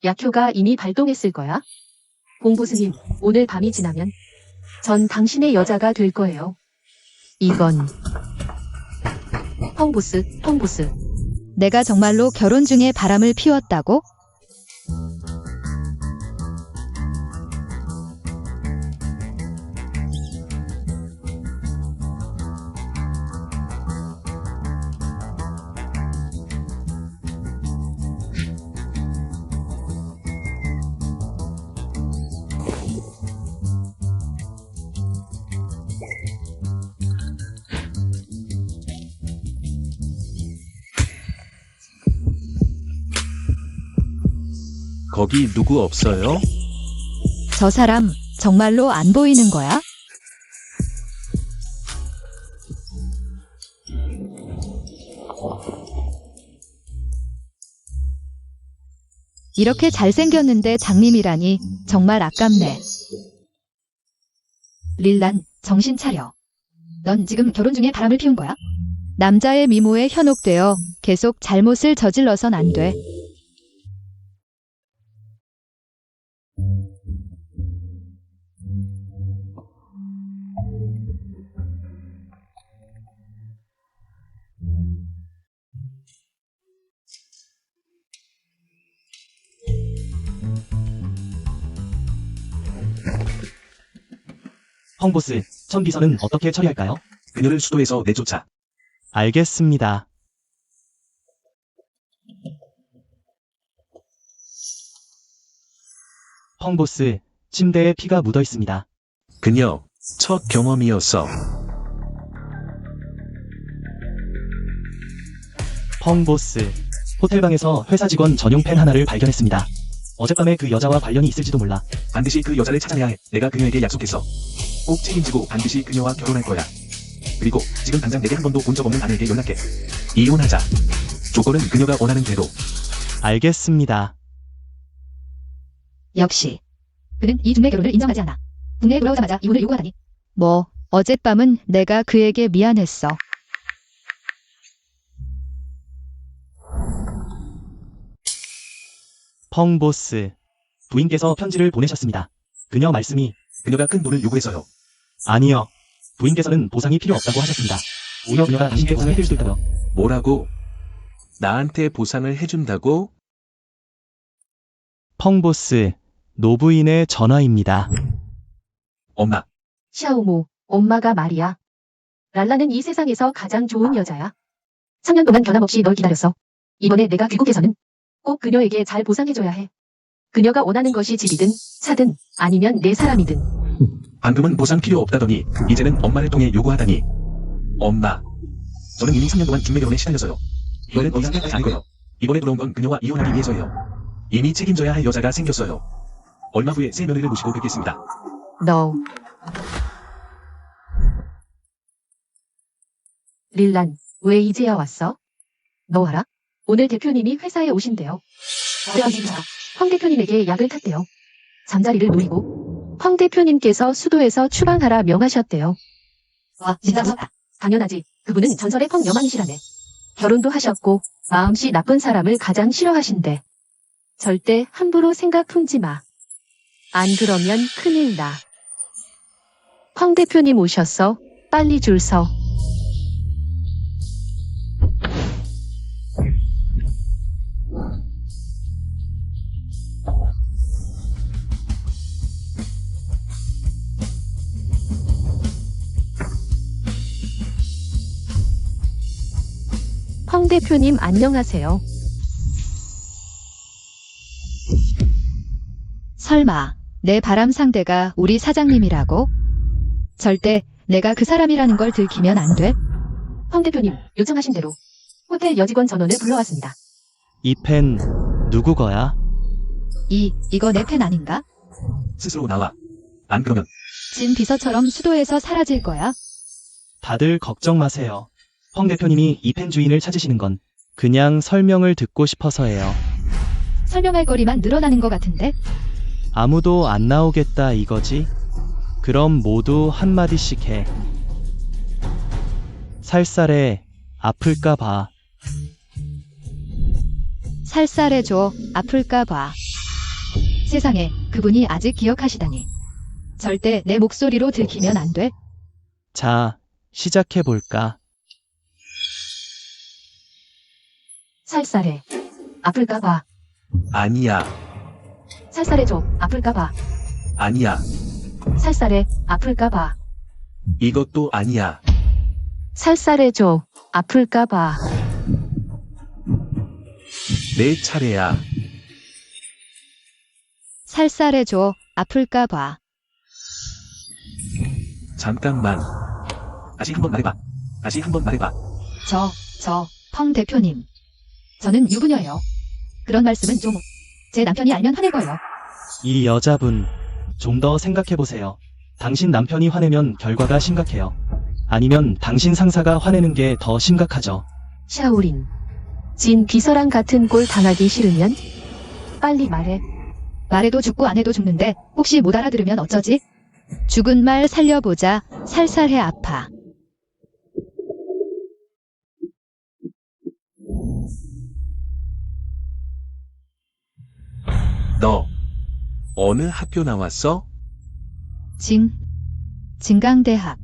약효가 이미 발동했을 거야. 공보스님, 오늘 밤이 지나면 전 당신의 여자가 될 거예요. 이건 펑보스. 내가 정말로 결혼 중에 바람을 피웠다고? 거기 누구 없어요? 저 사람 정말로 안 보이는 거야? 이렇게 잘생겼는데 장님이라니 정말 아깝네. 릴란, 정신 차려. 넌 지금 결혼 중에 바람을 피운 거야? 남자의 미모에 현혹되어 계속 잘못을 저질러선 안 돼. 펑보스, 천비서는 어떻게 처리할까요? 그녀를 수도에서 내쫓아. 알겠습니다. 펑보스, 침대에 피가 묻어 있습니다. 그녀, 첫 경험이었어. 펑보스, 호텔방에서 회사 직원 전용 펜 하나를 발견했습니다. 어젯밤에 그 여자와 관련이 있을지도 몰라. 반드시 그 여자를 찾아내야 해. 내가 그녀에게 약속했어. 꼭 책임지고 반드시 그녀와 결혼할 거야. 그리고 지금 당장 내게 한 번도 본 적 없는 아내에게 연락해. 이혼하자. 조건은 그녀가 원하는 대로. 알겠습니다. 역시 그는 이 중매 결혼을 인정하지 않아. 국내에 돌아오자마자 이혼을 요구하다니. 뭐 어젯밤은 내가 그에게 미안했어. 펑보스, 부인께서 편지를 보내셨습니다. 그녀 말씀이 그녀가 큰 돈을 요구해서요. 아니요. 부인께서는 보상이 필요 없다고 하셨습니다. 오히려 그녀가 당신께 보상을 해줄 수도 있다며. 뭐라고? 나한테 보상을 해준다고? 펑보스, 노부인의 전화입니다. 엄마, 샤오모, 엄마가 말이야. 랄라는 이 세상에서 가장 좋은 여자야. 3년 동안 변함없이 널 기다렸어. 이번에 내가 귀국해서는 꼭 그녀에게 잘 보상해줘야 해. 그녀가 원하는 것이 집이든 차든 아니면 내 사람이든. 방금은 보상 필요 없다더니 이제는 엄마를 통해 요구하다니. 엄마, 저는 이미 3년 동안 중매결혼에 시달렸어요. 이번엔 더 이상 하지 않고요. 이번에 돌아온 건 그녀와 이혼하기 위해서예요. 이미 책임져야 할 여자가 생겼어요. 얼마 후에 새 며느리를 모시고 뵙겠습니다. 너. 릴란, 왜 이제야 왔어? 너 알아? 오늘 대표님이 회사에 오신대요. 황 대표님에게 약을 탔대요. 잠자리를 노리고 황 대표님께서 수도에서 추방하라 명하셨대요. 와, 진짜 무섭다. 당연하지. 그분은 전설의 펑 여망이시라네. 결혼도 하셨고 마음씨 나쁜 사람을 가장 싫어하신대. 절대 함부로 생각 품지 마. 안 그러면 큰일 나. 황 대표님 오셨어. 빨리 줄 서. 황 대표님 안녕하세요. 설마 내 바람 상대가 우리 사장님이라고? 절대 내가 그 사람이라는 걸 들키면 안 돼. 황 대표님 요청하신 대로 호텔 여직원 전원을 불러왔습니다. 이 펜 누구 거야? 이거 내 펜 아닌가? 스스로 나와. 안 그러면 진 비서처럼 수도에서 사라질 거야. 다들 걱정 마세요. 펑 대표님이 이 펜 주인을 찾으시는 건 그냥 설명을 듣고 싶어서예요. 설명할 거리만 늘어나는 것 같은데? 아무도 안 나오겠다 이거지? 그럼 모두 한마디씩 해. 살살해. 아플까 봐. 살살해줘. 아플까 봐. 세상에, 그분이 아직 기억하시다니. 절대 내 목소리로 들키면 안 돼. 자, 시작해볼까? 살살해. 아플까봐. 아니야. 살살해줘. 아플까봐. 아니야. 살살해. 아플까봐. 이것도 아니야. 살살해줘. 아플까봐. 내 차례야. 살살해줘. 아플까봐. 잠깐만. 다시 한번 말해봐. 다시 한번 말해봐. 펑 대표님. 저는 유부녀예요. 그런 말씀은 좀, 제 남편이 알면 화낼 거예요. 이 여자분, 좀 더 생각해보세요. 당신 남편이 화내면 결과가 심각해요. 아니면 당신 상사가 화내는 게 더 심각하죠. 샤오린. 진 비서랑 같은 꼴 당하기 싫으면 빨리 말해. 말해도 죽고 안 해도 죽는데 혹시 못 알아들으면 어쩌지? 죽은 말 살려보자. 살살해 아파. 너 어느 학교 나왔어? 진강대학.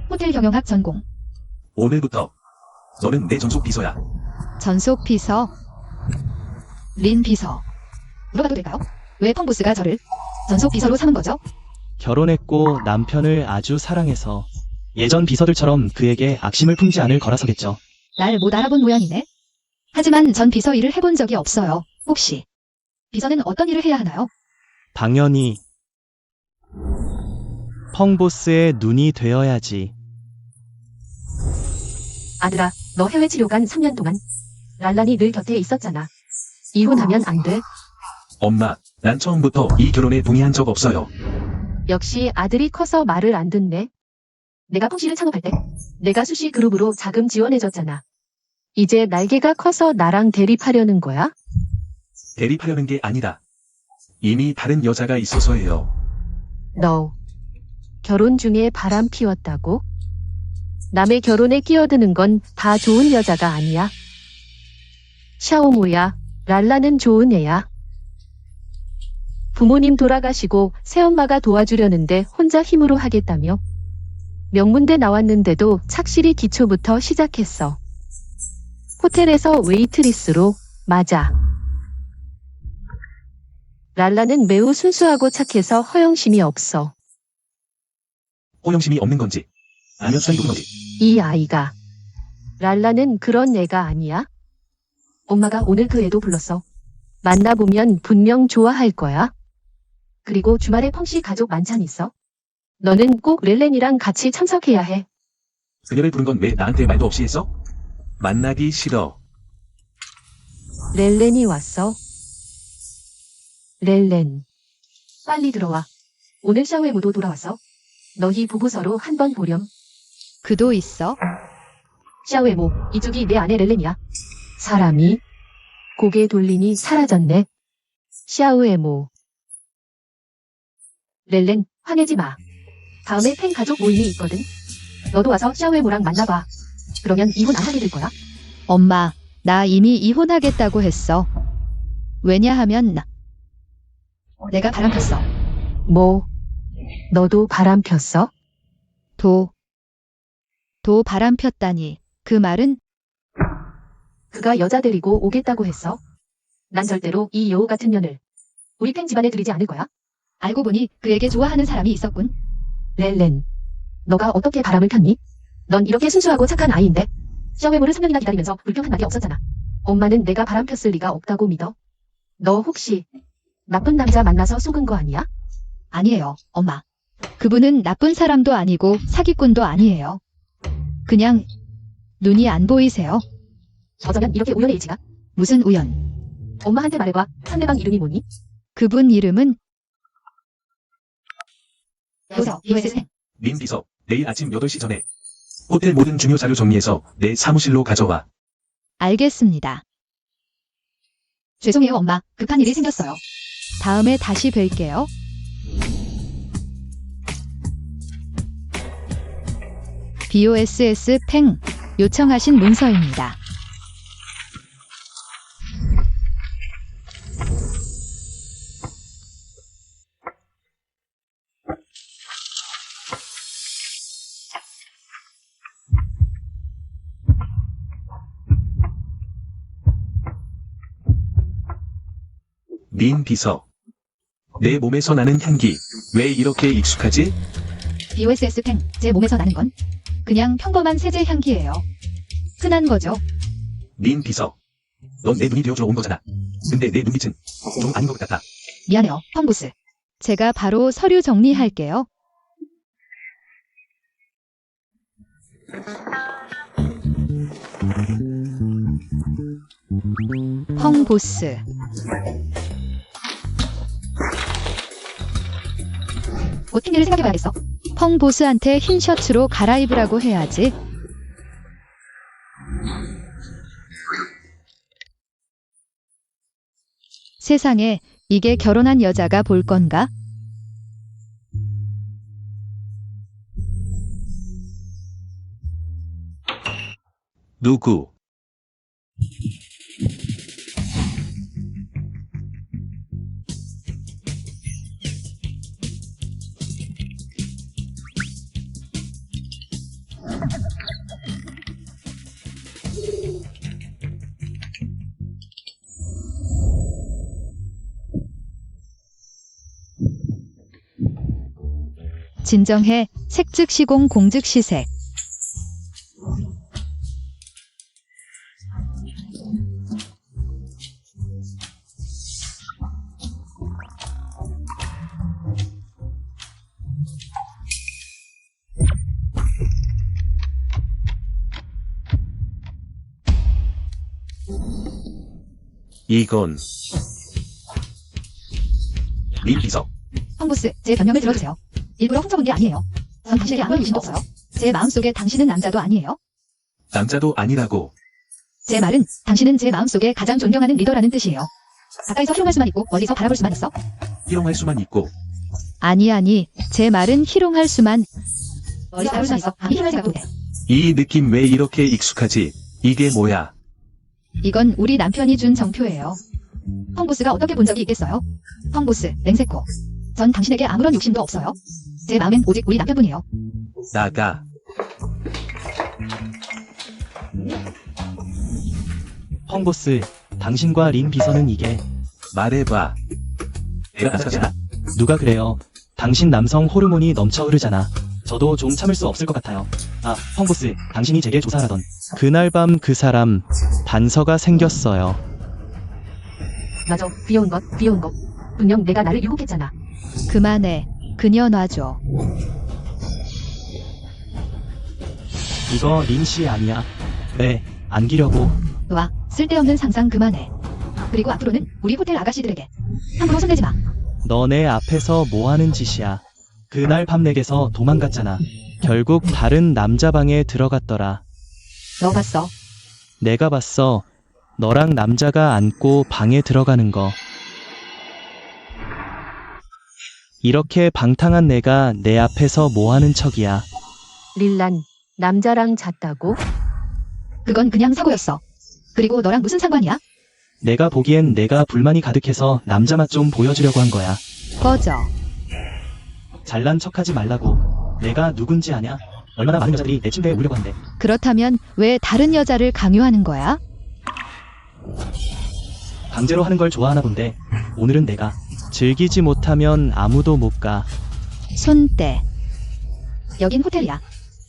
호텔 경영학 전공. 오늘부터 너는 내 전속 비서야. 전속 비서. 린 비서. 물어봐도 될까요? 왜 펑보스가 저를 전속 비서로 삼은 거죠? 결혼했고 남편을 아주 사랑해서 예전 비서들처럼 그에게 악심을 품지 않을 거라서겠죠. 날 못 알아본 모양이네. 하지만 전 비서 일을 해본 적이 없어요. 혹시 비서는 어떤 일을 해야 하나요? 당연히 펑보스의 눈이 되어야지. 아들아, 너 해외 치료 간 3년 동안 랄란이 늘 곁에 있었잖아. 이혼하면 안 돼. 엄마, 난 처음부터 이 결혼에 동의한 적 없어요. 역시 아들이 커서 말을 안 듣네. 내가 펑씨를 창업할 때 내가 수시 그룹으로 자금 지원해줬잖아. 이제 날개가 커서 나랑 대립하려는 거야? 대립하려는 게 아니다. 이미 다른 여자가 있어서예요. 너 결혼 중에 바람 피웠다고? 남의 결혼에 끼어드는 건 다 좋은 여자가 아니야. 샤오모야, 랄라는 좋은 애야. 부모님 돌아가시고 새엄마가 도와주려는데 혼자 힘으로 하겠다며. 명문대 나왔는데도 착실히 기초부터 시작했어. 호텔에서 웨이트리스로. 맞아. 랄라는 매우 순수하고 착해서 허영심이 없어. 호영심이 없는 건지 아니면 수단이 높은 건지. 이 아이가. 랄라는 그런 애가 아니야? 엄마가 오늘 그 애도 불렀어. 만나보면 분명 좋아할 거야. 그리고 주말에 펑씨 가족 만찬 있어. 너는 꼭 렐렌이랑 같이 참석해야 해. 그녀를 부른 건 왜 나한테 말도 없이 했어? 만나기 싫어. 렐렌이 왔어. 렐렌. 빨리 들어와. 오늘 샤오에모도 돌아왔어. 너희 부부서로 한번 보렴. 그도 있어? 샤오에모, 이쪽이 내 아내 렐렌이야. 사람이 고개 돌리니 사라졌네. 샤오에모. 렐렌, 화내지 마. 다음에 팬 가족 모임이 있거든. 너도 와서 샤오에모랑 만나봐. 그러면 이혼 안 하게 될 거야. 엄마, 나 이미 이혼하겠다고 했어. 왜냐하면 내가 바람 폈어. 뭐? 너도 바람 폈어? 도 바람 폈다니. 그 말은 그가 여자 데리고 오겠다고 했어. 난 절대로 이 여우 같은 년을 우리 팬 집안에 들이지 않을 거야. 알고 보니 그에게 좋아하는 사람이 있었군. 렐렌, 너가 어떻게 바람을 폈니? 넌 이렇게 순수하고 착한 아이인데 샤오에모를 3년이나 기다리면서 불평 한마디 없었잖아. 엄마는 내가 바람 폈을 리가 없다고 믿어. 너 혹시 나쁜 남자 만나서 속은 거 아니야? 아니에요, 엄마. 그분은 나쁜 사람도 아니고 사기꾼도 아니에요. 그냥 눈이 안 보이세요? 어쩌면 이렇게 우연의 일치가? 무슨 우연? 엄마한테 말해봐. 상대방 이름이 뭐니? 그분 이름은 여보세요, USS. 린 비서, 내일 아침 8시 전에 호텔 모든 중요 자료 정리해서 내 사무실로 가져와. 알겠습니다. 죄송해요, 엄마. 급한 일이 생겼어요. 다음에 다시 뵐게요. BOSS 팽 요청하신 문서입니다. 린 비서. 내 몸에서 나는 향기, 왜 이렇게 익숙하지? BOSS 팽, 제 몸에서 나는 건 그냥 평범한 세제 향기예요. 흔한 거죠. 린 비서. 넌 내 눈이 되어주러 온 거잖아. 근데 내 눈빛은 좀 아닌 것 같다. 미안해요, 펑보스. 제가 바로 서류 정리할게요. 펑보스. 옷 핑계를 생각해봐야겠어. 펑보스한테 흰 셔츠로 갈아입으라고 해야지. 세상에, 이게 결혼한 여자가 볼 건가? 누구? 진정해, 색즉시공 공즉시색. 이건 린 비서. 펑보스, 제 변명을 들어주세요. 일부러 훔쳐본 게 아니에요. 전 당신에게 아무런 의심도 없어요. 제 마음속에 당신은 남자도 아니에요. 남자도 아니라고. 제 말은 당신은 제 마음속에 가장 존경하는 리더라는 뜻이에요. 가까이서 희롱할 수만 있고 멀리서 바라볼 수만 있어. 희롱할 수만 있고. 아니, 제 말은 희롱할 수만. 멀리서 바라볼 수만 있어. 아니 희롱할 생각도 못해. 이 느낌 왜 이렇게 익숙하지? 이게 뭐야? 이건 우리 남편이 준 정표예요. 펑보스가 어떻게 본 적이 있겠어요? 펑보스, 맹세코. 전 당신에게 아무런 욕심도 없어요. 제 마음엔 오직 우리 남편뿐이에요. 나가. 펑보스, 당신과 린 비서는 이게 말해봐. 내가 나서잖아. 누가 그래요? 당신 남성 호르몬이 넘쳐 흐르잖아. 저도 좀 참을 수 없을 것 같아요. 아, 펑보스, 당신이 제게 조사하던 그날 밤 그 사람 단서가 생겼어요. 맞아, 귀여운 것. 분명 내가 나를 유혹했잖아. 그만해. 그녀 놔줘. 이거 린 씨 아니야? 네, 안기려고. 와, 쓸데없는 상상 그만해. 그리고 앞으로는 우리 호텔 아가씨들에게 함부로 손대지 마. 너네 앞에서 뭐 하는 짓이야? 그날 밤 내게서 도망갔잖아. 결국 다른 남자 방에 들어갔더라. 너 봤어? 내가 봤어. 너랑 남자가 안고 방에 들어가는 거. 이렇게 방탕한 내가 내 앞에서 뭐 하는 척이야. 릴란, 남자랑 잤다고? 그건 그냥 사고였어. 그리고 너랑 무슨 상관이야? 내가 보기엔 내가 불만이 가득해서 남자 맛 좀 보여주려고 한 거야. 꺼져. 잘난 척하지 말라고. 내가 누군지 아냐? 얼마나 많은 여자들이 내 침대에 오려고 하는데. 그렇다면 왜 다른 여자를 강요하는 거야? 강제로 하는 걸 좋아하나 본데 오늘은 내가 즐기지 못하면 아무도 못 가. 손 떼. 여긴 호텔이야.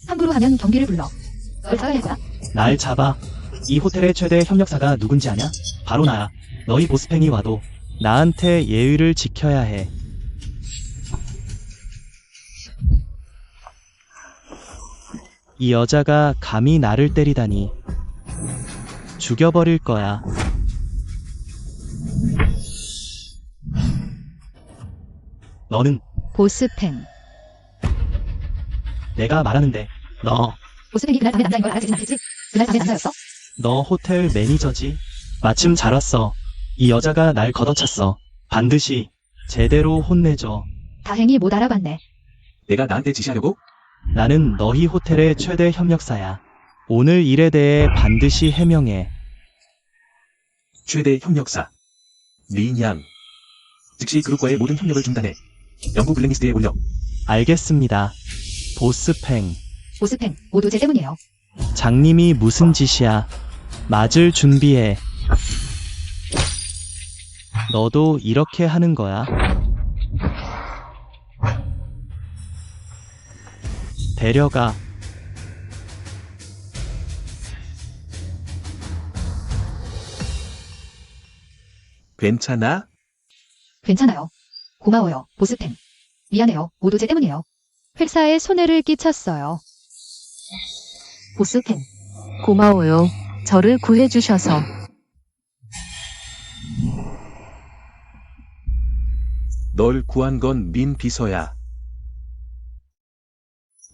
함부로 하면 경비를 불러. 널 잡아야 할 거야. 날 잡아. 이 호텔의 최대 협력사가 누군지 아냐? 바로 나야. 너희 보스팽이 와도 나한테 예의를 지켜야 해. 이 여자가 감히 나를 때리다니. 죽여버릴 거야. 너는 보스팽. 내가 말하는데 너 보스팽이 그날 밤에 남자인 걸 알아채진 않겠지? 그날 밤에 남자였어? 너 호텔 매니저지? 마침 잘 왔어. 이 여자가 날 걷어찼어. 반드시 제대로 혼내줘. 다행히 못 알아봤네. 내가 나한테 지시하려고? 나는 너희 호텔의 최대 협력사야. 오늘 일에 대해 반드시 해명해. 최대 협력사. 린양. 즉시 그룹과의 모든 협력을 중단해. 영구 블랙리스트에 올려. 알겠습니다. 보스팽. 보스팽, 모두 제 때문이에요. 장님이 무슨 짓이야. 맞을 준비해. 너도 이렇게 하는 거야? 데려가. 괜찮아? 괜찮아요. 고마워요, 보스템. 미안해요, 모두 제 때문이에요. 회사에 손해를 끼쳤어요. 보스템. 고마워요. 저를 구해주셔서. 널 구한 건 민 비서야.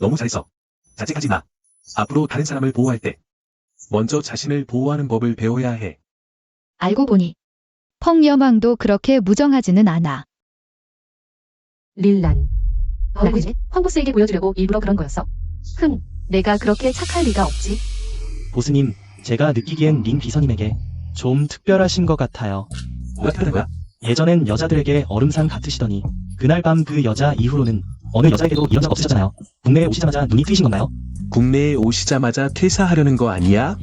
너무 잘했어. 자책하지 마. 앞으로 다른 사람을 보호할 때 먼저 자신을 보호하는 법을 배워야 해. 알고 보니 펑여망도 그렇게 무정하지는 않아. 릴란. 나 이제 황보스에게 보여주려고 일부러 그런 거였어? 내가 그렇게 착할 리가 없지. 보스님, 제가 느끼기엔 린 비서님에게 좀 특별하신 것 같아요. 뭐가 특별한 거야? 예전엔 여자들에게 얼음산 같으시더니 그날 밤 그 여자 이후로는 어느 여자에게도 이런 적 없으셨잖아요. 국내에 오시자마자 눈이 트이신 건가요? 국내에 오시자마자 퇴사하려는 거 아니야?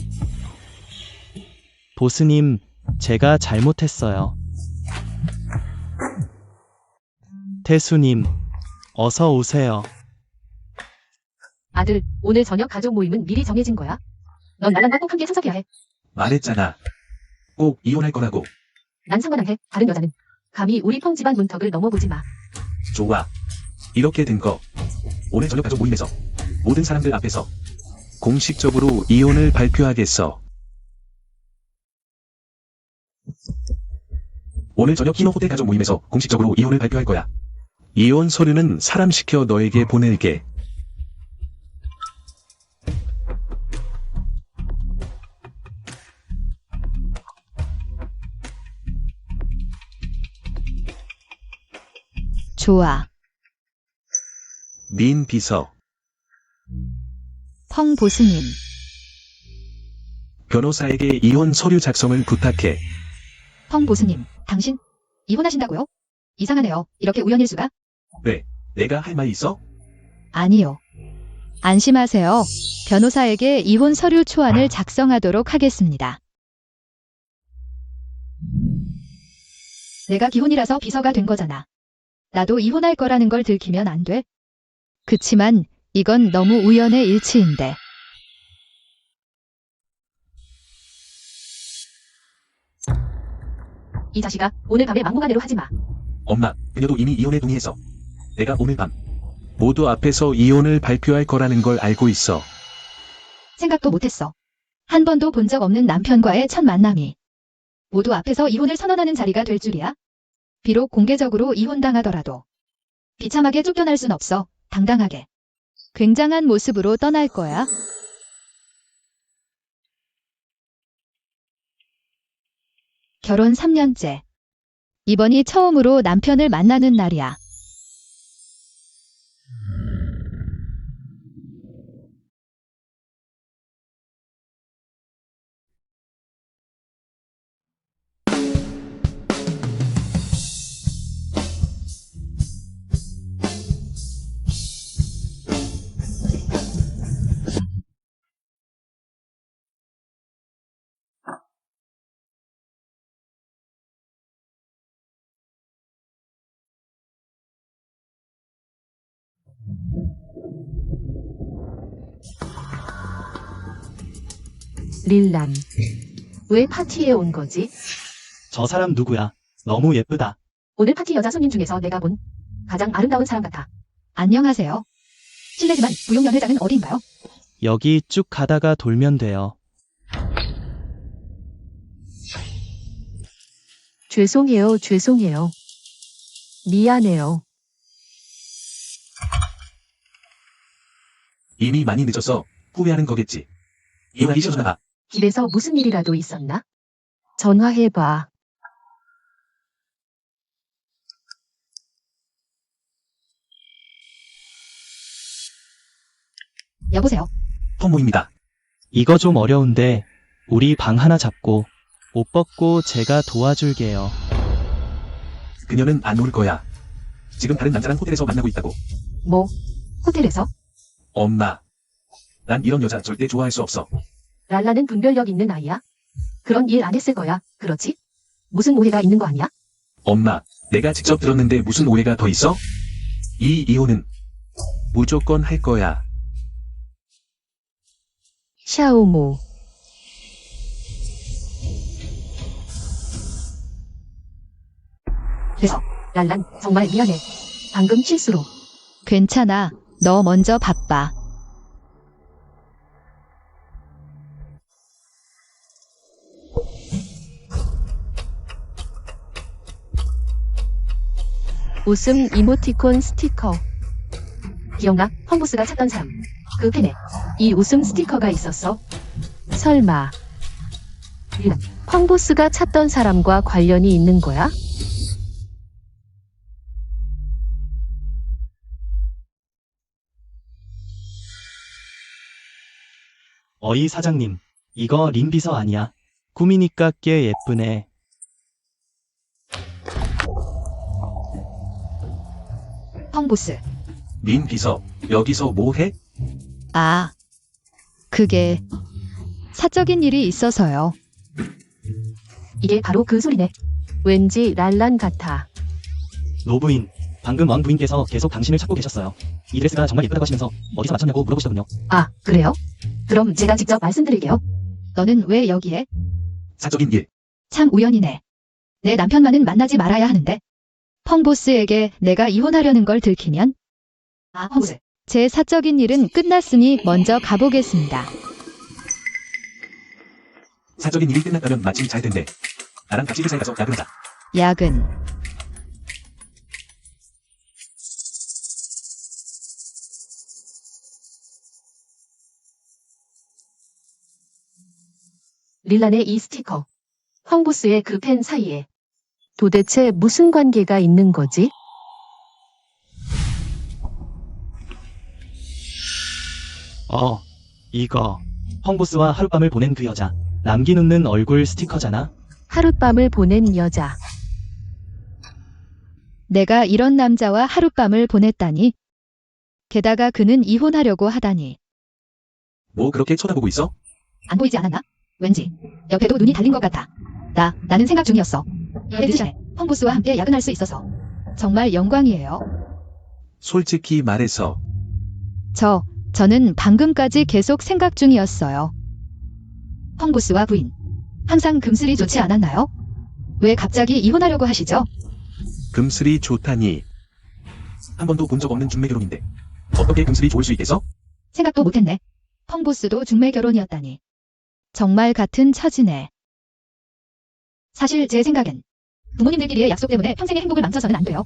보스님, 제가 잘못했어요. 태수님, 어서 오세요. 아들, 오늘 저녁 가족 모임은 미리 정해진 거야? 넌 나랑과 꼭 함께 참석해야 해. 말했잖아. 꼭 이혼할 거라고. 난 상관 안 해. 다른 여자는. 감히 우리 펑 집안 문턱을 넘어보지 마. 좋아. 이렇게 된 거. 오늘 저녁 가족 모임에서 모든 사람들 앞에서 공식적으로 이혼을 발표하겠어. 오늘 저녁 키노 호텔 가족 모임에서 공식적으로 이혼을 발표할 거야. 이혼 서류는 사람 시켜 너에게 보낼게. 좋아. 민 비서. 펑 보스님. 변호사에게 이혼 서류 작성을 부탁해. 펑 보스님, 당신 이혼하신다고요? 이상하네요. 이렇게 우연일 수가? 왜? 내가 할 말 있어? 아니요. 안심하세요. 변호사에게 이혼 서류 초안을 작성하도록 하겠습니다. 내가 기혼이라서 비서가 된 거잖아. 나도 이혼할 거라는 걸 들키면 안 돼? 그치만 이건 너무 우연의 일치인데. 이 자식아, 오늘 밤에 막무가내로 하지 마. 엄마, 그녀도 이미 이혼에 동의했어. 내가 오늘 밤 모두 앞에서 이혼을 발표할 거라는 걸 알고 있어. 생각도 못했어. 한 번도 본 적 없는 남편과의 첫 만남이 모두 앞에서 이혼을 선언하는 자리가 될 줄이야? 비록 공개적으로 이혼당하더라도 비참하게 쫓겨날 순 없어. 당당하게. 굉장한 모습으로 떠날 거야. 결혼 3년째. 이번이 처음으로 남편을 만나는 날이야. 릴란. 왜 파티에 온 거지? 저 사람 누구야? 너무 예쁘다. 오늘 파티 여자 손님 중에서 내가 본 가장 아름다운 사람 같아. 안녕하세요. 실례지만 무용연회장은 어디인가요? 여기 쭉 가다가 돌면 돼요. 죄송해요. 미안해요. 이미 많이 늦었어. 후회하는 거겠지. 이혼하기 싫어서 길에서 무슨 일이라도 있었나? 전화해봐. 여보세요. 펑모입니다. 이거 좀 어려운데 우리 방 하나 잡고 옷 벗고 제가 도와줄게요. 그녀는 안 올 거야. 지금 다른 남자랑 호텔에서 만나고 있다고. 뭐? 호텔에서? 엄마. 난 이런 여자 절대 좋아할 수 없어. 랄라는 분별력 있는 아이야? 그런 일 안 했을 거야. 그렇지? 무슨 오해가 있는 거 아니야? 엄마, 내가 직접 들었는데 무슨 오해가 더 있어? 이 이혼은 무조건 할 거야. 샤오모. 그래서 랄란 정말 미안해. 방금 실수로. 괜찮아. 너 먼저 바빠. 웃음 이모티콘 스티커. 기억나? 펑보스가 찾던 사람. 그 펜에 이 웃음 스티커가 있었어. 설마 랄란, 펑보스가 찾던 사람과 관련이 있는 거야? 어이 사장님, 이거 린 비서 아니야? 꾸미니까 꽤 예쁘네. 펑보스. 민 비서, 여기서 뭐 해? 아, 그게 사적인 일이 있어서요. 이게 바로 그 소리네. 왠지 랄란 같아. 노부인, 방금 왕 부인께서 계속 당신을 찾고 계셨어요. 이 드레스가 정말 예쁘다고 하시면서 어디서 맞췄냐고 물어보시더군요. 아, 그래요? 그럼 제가 직접 말씀드릴게요. 너는 왜 여기에? 사적인 일. 참 우연이네. 내 남편만은 만나지 말아야 하는데. 펑보스에게 내가 이혼하려는 걸 들키면? 아, 펑보스. 제 사적인 일은 끝났으니 먼저 가보겠습니다. 사적인 일이 끝났다면 마침 잘 됐네. 나랑 같이 회사에 가서 야근하자. 야근. 릴란의 이 스티커. 황보스의 그 펜 사이에. 도대체 무슨 관계가 있는 거지? 이거 펑보스와 하룻밤을 보낸 그 여자. 남긴 웃는 얼굴 스티커잖아. 하룻밤을 보낸 여자. 내가 이런 남자와 하룻밤을 보냈다니. 게다가 그는 이혼하려고 하다니. 뭐 그렇게 쳐다보고 있어? 안 보이지 않았나? 왠지 옆에도 눈이 달린 것 같아. 나는 생각 중이었어. 헤드 전에 펑보스와 함께 야근할 수 있어서 정말 영광이에요. 솔직히 말해서 저는 방금까지 계속 생각 중이었어요. 펑보스와 부인, 항상 금슬이 좋지 않았나요? 왜 갑자기 이혼하려고 하시죠? 금슬이 좋다니. 한 번도 본 적 없는 중매 결혼인데 어떻게 금슬이 좋을 수 있겠어? 생각도 못했네. 펑보스도 중매 결혼이었다니. 정말 같은 처지네. 사실 제 생각엔 부모님들끼리의 약속 때문에 평생의 행복을 망쳐서는 안 돼요.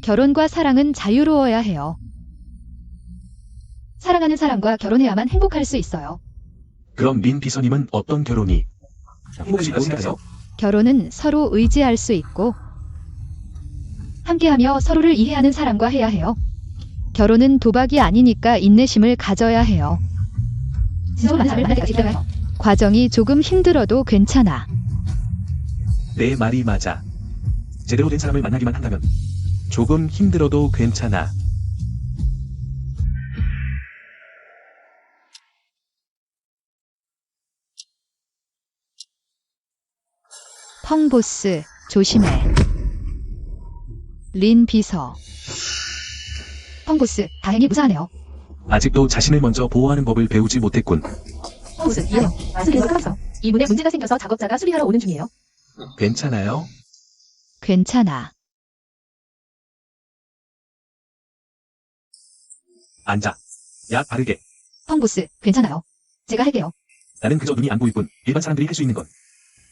결혼과 사랑은 자유로워야 해요. 사랑하는 사람과 결혼해야만 행복할 수 있어요. 그럼 민 비서님은 어떤 결혼이 행복이라고 생각해요? 결혼은 서로 의지할 수 있고 함께하며 서로를 이해하는 사람과 해야 해요. 결혼은 도박이 아니니까 인내심을 가져야 해요. 진솔한 사람을 만날 때까지 기다려요. 과정이 조금 힘들어도 괜찮아. 내 말이 맞아. 제대로 된 사람을 만나기만 한다면 조금 힘들어도 괜찮아. 펑보스, 조심해. 린 비서. 펑보스, 다행히 무사하네요. 아직도 자신을 먼저 보호하는 법을 배우지 못했군. 펑보스, 미안해요. 말씀드린 거 까먹었어. 이문에 문제가 생겨서 작업자가 수리하러 오는 중이에요. 괜찮아요? 괜찮아. 앉아. 약 바르게. 펑보스, 괜찮아요. 제가 할게요. 나는 그저 눈이 안 보일 뿐 일반 사람들이 할 수 있는 건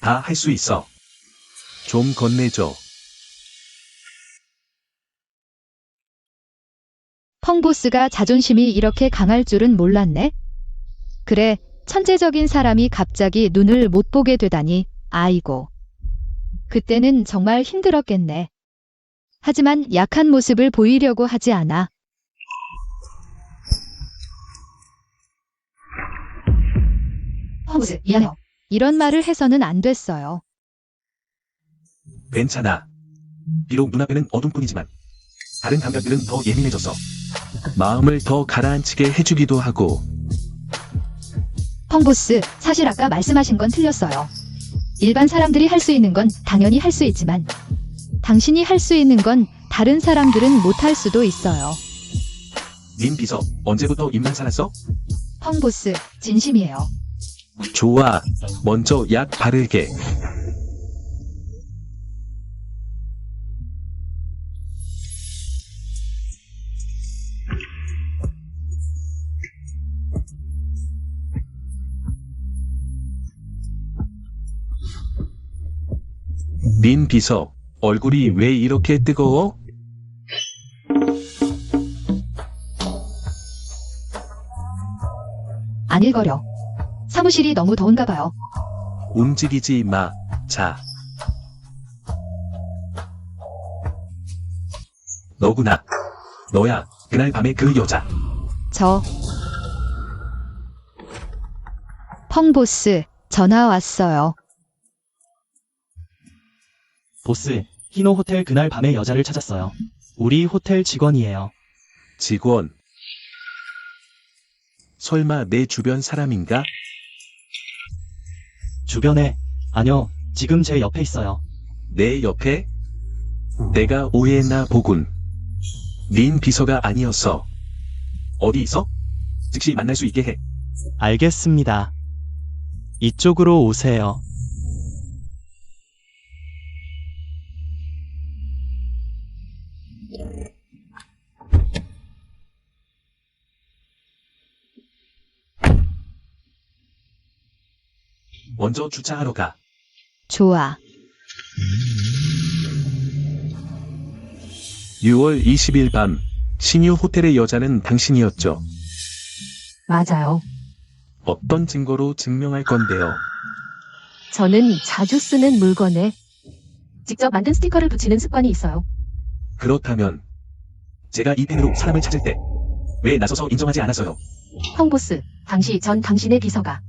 다 할 수 있어. 좀 건네줘. 펑보스가 자존심이 이렇게 강할 줄은 몰랐네. 그래, 천재적인 사람이 갑자기 눈을 못 보게 되다니, 아이고. 그때는 정말 힘들었겠네. 하지만 약한 모습을 보이려고 하지 않아. 펑보스, 미안해요. 이런 말을 해서는 안 됐어요. 괜찮아. 비록 눈앞에는 어둠뿐이지만 다른 감각들은 더 예민해졌어. 마음을 더 가라앉히게 해주기도 하고. 펑보스, 사실 아까 말씀하신 건 틀렸어요. 일반 사람들이 할 수 있는 건 당연히 할 수 있지만 당신이 할 수 있는 건 다른 사람들은 못할 수도 있어요. 민 비서, 언제부터 입만 살았어? 펑 보스, 진심이에요. 좋아. 먼저 약 바르게. 민 비서, 얼굴이 왜 이렇게 뜨거워? 안 일거려. 사무실이 너무 더운가 봐요. 움직이지 마. 자. 너구나. 너야, 그날 밤에 그 여자. 저. 펑 보스, 전화 왔어요. 보스, 희노 호텔 그날 밤에 여자를 찾았어요. 우리 호텔 직원이에요. 직원. 설마 내 주변 사람인가? 주변에, 아니요, 지금 제 옆에 있어요. 내 옆에? 내가 오해했나 보군. 민 비서가 아니었어. 어디 있어? 즉시 만날 수 있게 해. 알겠습니다. 이쪽으로 오세요. 먼저 주차하러 가. 좋아. 6월 20일 밤, 신유 호텔의 여자는 당신이었죠. 맞아요. 어떤 증거로 증명할 건데요? 저는 자주 쓰는 물건에 직접 만든 스티커를 붙이는 습관이 있어요. 그렇다면 제가 이 펜으로 사람을 찾을 때 왜 나서서 인정하지 않았어요? 펑 보스, 당시 전 당신의 비서가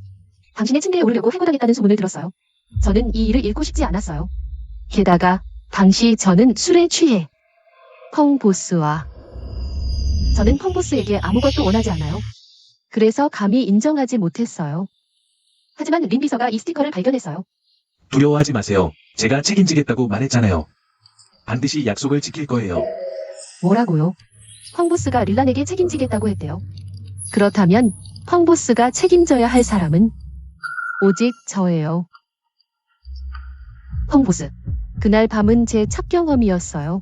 당신의 침대에 오르려고 해고당했다는 소문을 들었어요. 저는 이 일을 잃고 싶지 않았어요. 게다가 당시 저는 술에 취해 펑 보스와 저는 펑 보스에게 아무것도 원하지 않아요. 그래서 감히 인정하지 못했어요. 하지만 린 비서가 이 스티커를 발견했어요. 두려워하지 마세요. 제가 책임지겠다고 말했잖아요. 반드시 약속을 지킬 거예요. 뭐라고요? 펑 보스가 릴란에게 책임지겠다고 했대요. 그렇다면 펑 보스가 책임져야 할 사람은 오직 저예요. 펑 보스, 그날 밤은 제 첫 경험이었어요.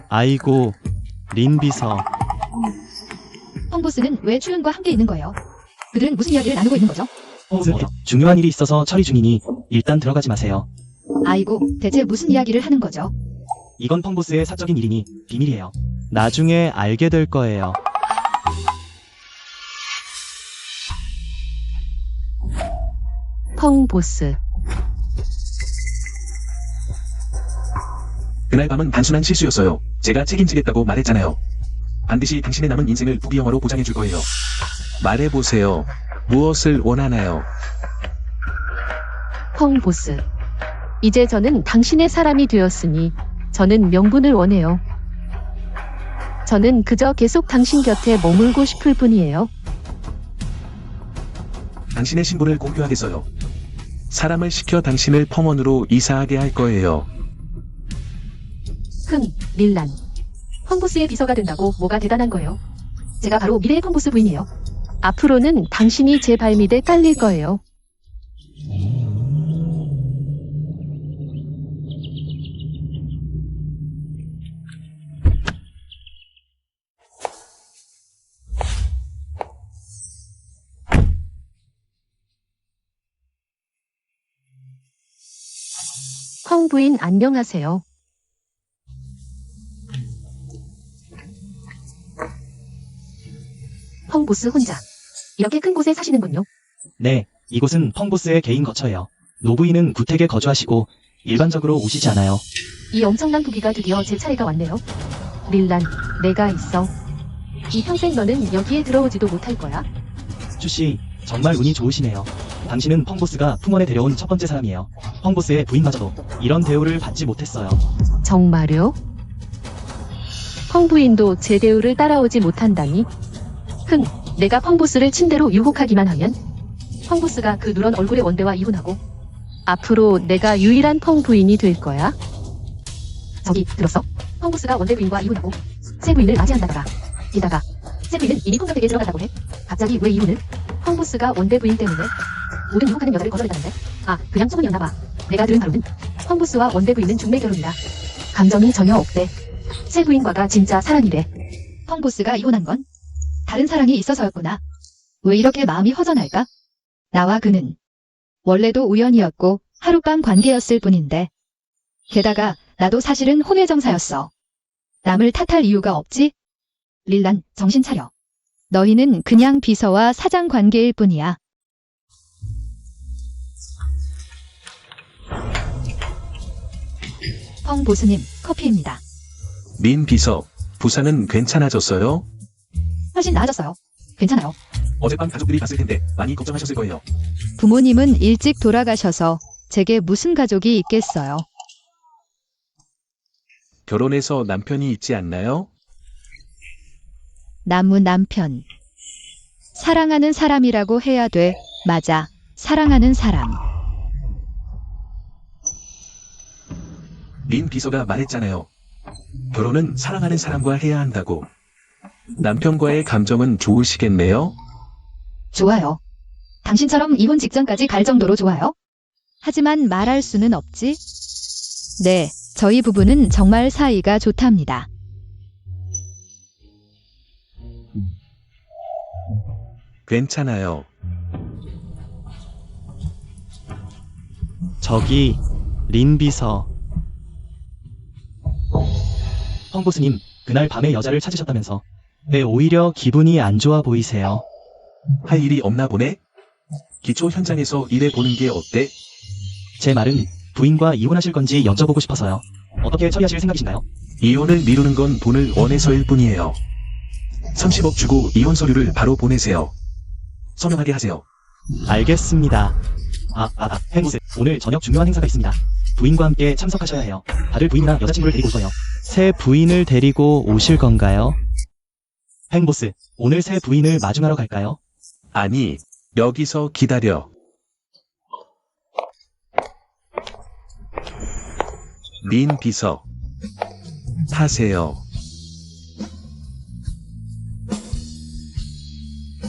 아이고, 린 비서. 펑 보스는 왜 추윤과 함께 있는 거예요? 그들은 무슨 이야기를 나누고 있는 거죠? 중요한 일이 있어서 처리 중이니 일단 들어가지 마세요. 아이고, 대체 무슨 이야기를 하는 거죠? 이건 펑보스의 사적인 일이니 비밀이에요. 나중에 알게 될 거예요. 펑 보스, 그날 밤은 단순한 실수였어요. 제가 책임지겠다고 말했잖아요. 반드시 당신의 남은 인생을 부귀영화로 보장해 줄 거예요. 말해보세요. 무엇을 원하나요? 펑 보스. 이제 저는 당신의 사람이 되었으니 저는 명분을 원해요. 저는 그저 계속 당신 곁에 머물고 싶을 뿐이에요. 당신의 신분을 공표하겠어요. 사람을 시켜 당신을 펑원으로 이사하게 할 거예요. 릴란. 펑보스의 비서가 된다고 뭐가 대단한 거예요? 제가 바로 미래의 펑보스 부인이에요. 앞으로는 당신이 제 발밑에 딸릴 거예요. 펑 부인 안녕하세요. 펑 보스 혼자 이렇게 큰 곳에 사시는군요. 네, 이곳은 펑보스의 개인 거처예요. 노부인은 구택에 거주하시고 일반적으로 오시지 않아요. 이 엄청난 부귀가 드디어 제 차례가 왔네요. 릴란, 내가 있어. 이 평생 너는 여기에 들어오지도 못할 거야. 추씨, 정말 운이 좋으시네요. 당신은 펑보스가 풍원에 데려온 첫 번째 사람이에요. 펑보스의 부인마저도 이런 대우를 받지 못했어요. 정말요? 펑 부인도 제 대우를 따라오지 못한다니? 내가 펑 보스를 침대로 유혹하기만 하면? 펑 보스가 그 누런 얼굴의 원대와 이혼하고 앞으로 내가 유일한 펑 부인이 될 거야? 저기 들었어? 펑 보스가 원대 부인과 이혼하고 새 부인을 맞이한다더라. 게다가 새 부인은 이미 펑 곁에게 들어갔다고 해. 갑자기 왜 이혼을? 펑 보스가 원대 부인 때문에 모든 유혹하는 여자를 거절했다는데? 아, 그냥 소문이었나 봐. 내가 들은 바로는 펑 보스와 원대 부인은 중매 결혼이다. 감정이 전혀 없대. 새 부인과가 진짜 사랑이래. 펑보스가 이혼한 건 다른 사랑이 있어서였구나. 왜 이렇게 마음이 허전할까? 나와 그는 원래도 우연이었고 하룻밤 관계였을 뿐인데 게다가 나도 사실은 혼외정사였어. 남을 탓할 이유가 없지? 릴란, 정신 차려. 너희는 그냥 비서와 사장 관계일 뿐이야. 펑 보스님, 커피입니다. 린 비서, 부산은 괜찮아졌어요? 훨씬 나아졌어요. 괜찮아요. 어젯밤 가족들이 봤을 텐데 많이 걱정하셨을 거예요. 부모님은 일찍 돌아가셔서 제게 무슨 가족이 있겠어요. 결혼해서 남편이 있지 않나요? 나무 남편. 사랑하는 사람이라고 해야 돼. 맞아. 사랑하는 사람. 린 비서가 말했잖아요. 결혼은 사랑하는 사람과 해야 한다고. 남편과의 감정은 좋으시겠네요? 좋아요. 당신처럼 이혼 직전까지 갈 정도로 좋아요? 하지만 말할 수는 없지? 네, 저희 부부는 정말 사이가 좋답니다. 괜찮아요. 저기 린 비서. 펑 보스님, 그날 밤에 여자를 찾으셨다면서 왜 오히려 기분이 안 좋아 보이세요? 할 일이 없나 보네? 기초 현장에서 일해보는 게 어때? 제 말은 부인과 이혼하실 건지 여쭤보고 싶어서요. 어떻게 처리하실 생각이신가요? 이혼을 미루는 건 돈을 원해서일 뿐이에요. 30억 주고 이혼 서류를 바로 보내세요. 서명하게 하세요. 알겠습니다. 행보스, 오늘 저녁 중요한 행사가 있습니다. 부인과 함께 참석하셔야 해요. 다들 부인이나 여자친구를 데리고 오셔요. 새 부인을 데리고 오실 건가요? 행보스, 오늘 새 부인을 마중하러 갈까요? 아니, 여기서 기다려. 린 비서. 타세요.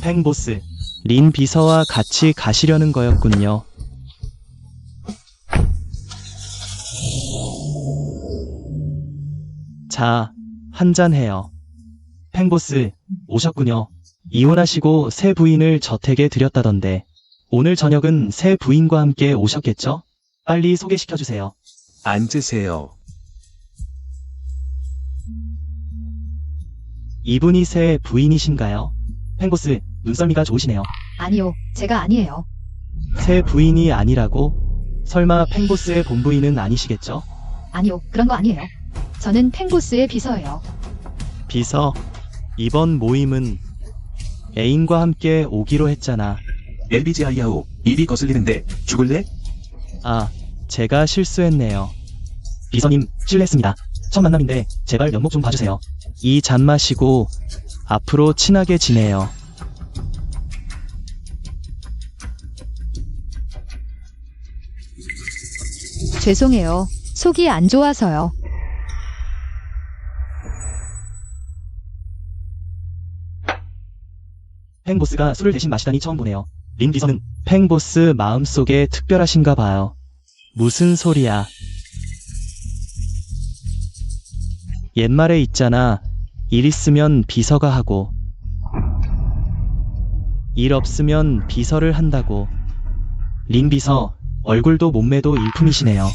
행보스, 린 비서와 같이 가시려는 거였군요. 자, 한잔해요. 팽보스, 오셨군요. 이혼하시고 새 부인을 저택에 들였다던데 오늘 저녁은 새 부인과 함께 오셨겠죠? 빨리 소개시켜주세요. 앉으세요. 이분이 새 부인이신가요? 팽보스, 눈썰미가 좋으시네요. 아니요, 제가 아니에요. 새 부인이 아니라고? 설마 팽보스의 본부인은 아니시겠죠? 아니요, 그런 거 아니에요. 저는 팽보스의 비서예요. 비서, 이번 모임은 애인과 함께 오기로 했잖아. LBGI야오, 입이 거슬리는데 죽을래? 아, 제가 실수했네요. 비서님, 실례했습니다. 첫 만남인데 제발 면목 좀 봐주세요. 이 잔 마시고 앞으로 친하게 지내요. 죄송해요. 속이 안 좋아서요. 팽보스가 술을 대신 마시다니 처음 보네요. 린 비서는 팽보스 마음속에 특별하신가 봐요. 무슨 소리야. 옛말에 있잖아. 일 있으면 비서가 하고 일 없으면 비서를 한다고. 린 비서, 얼굴도 몸매도 일품이시네요.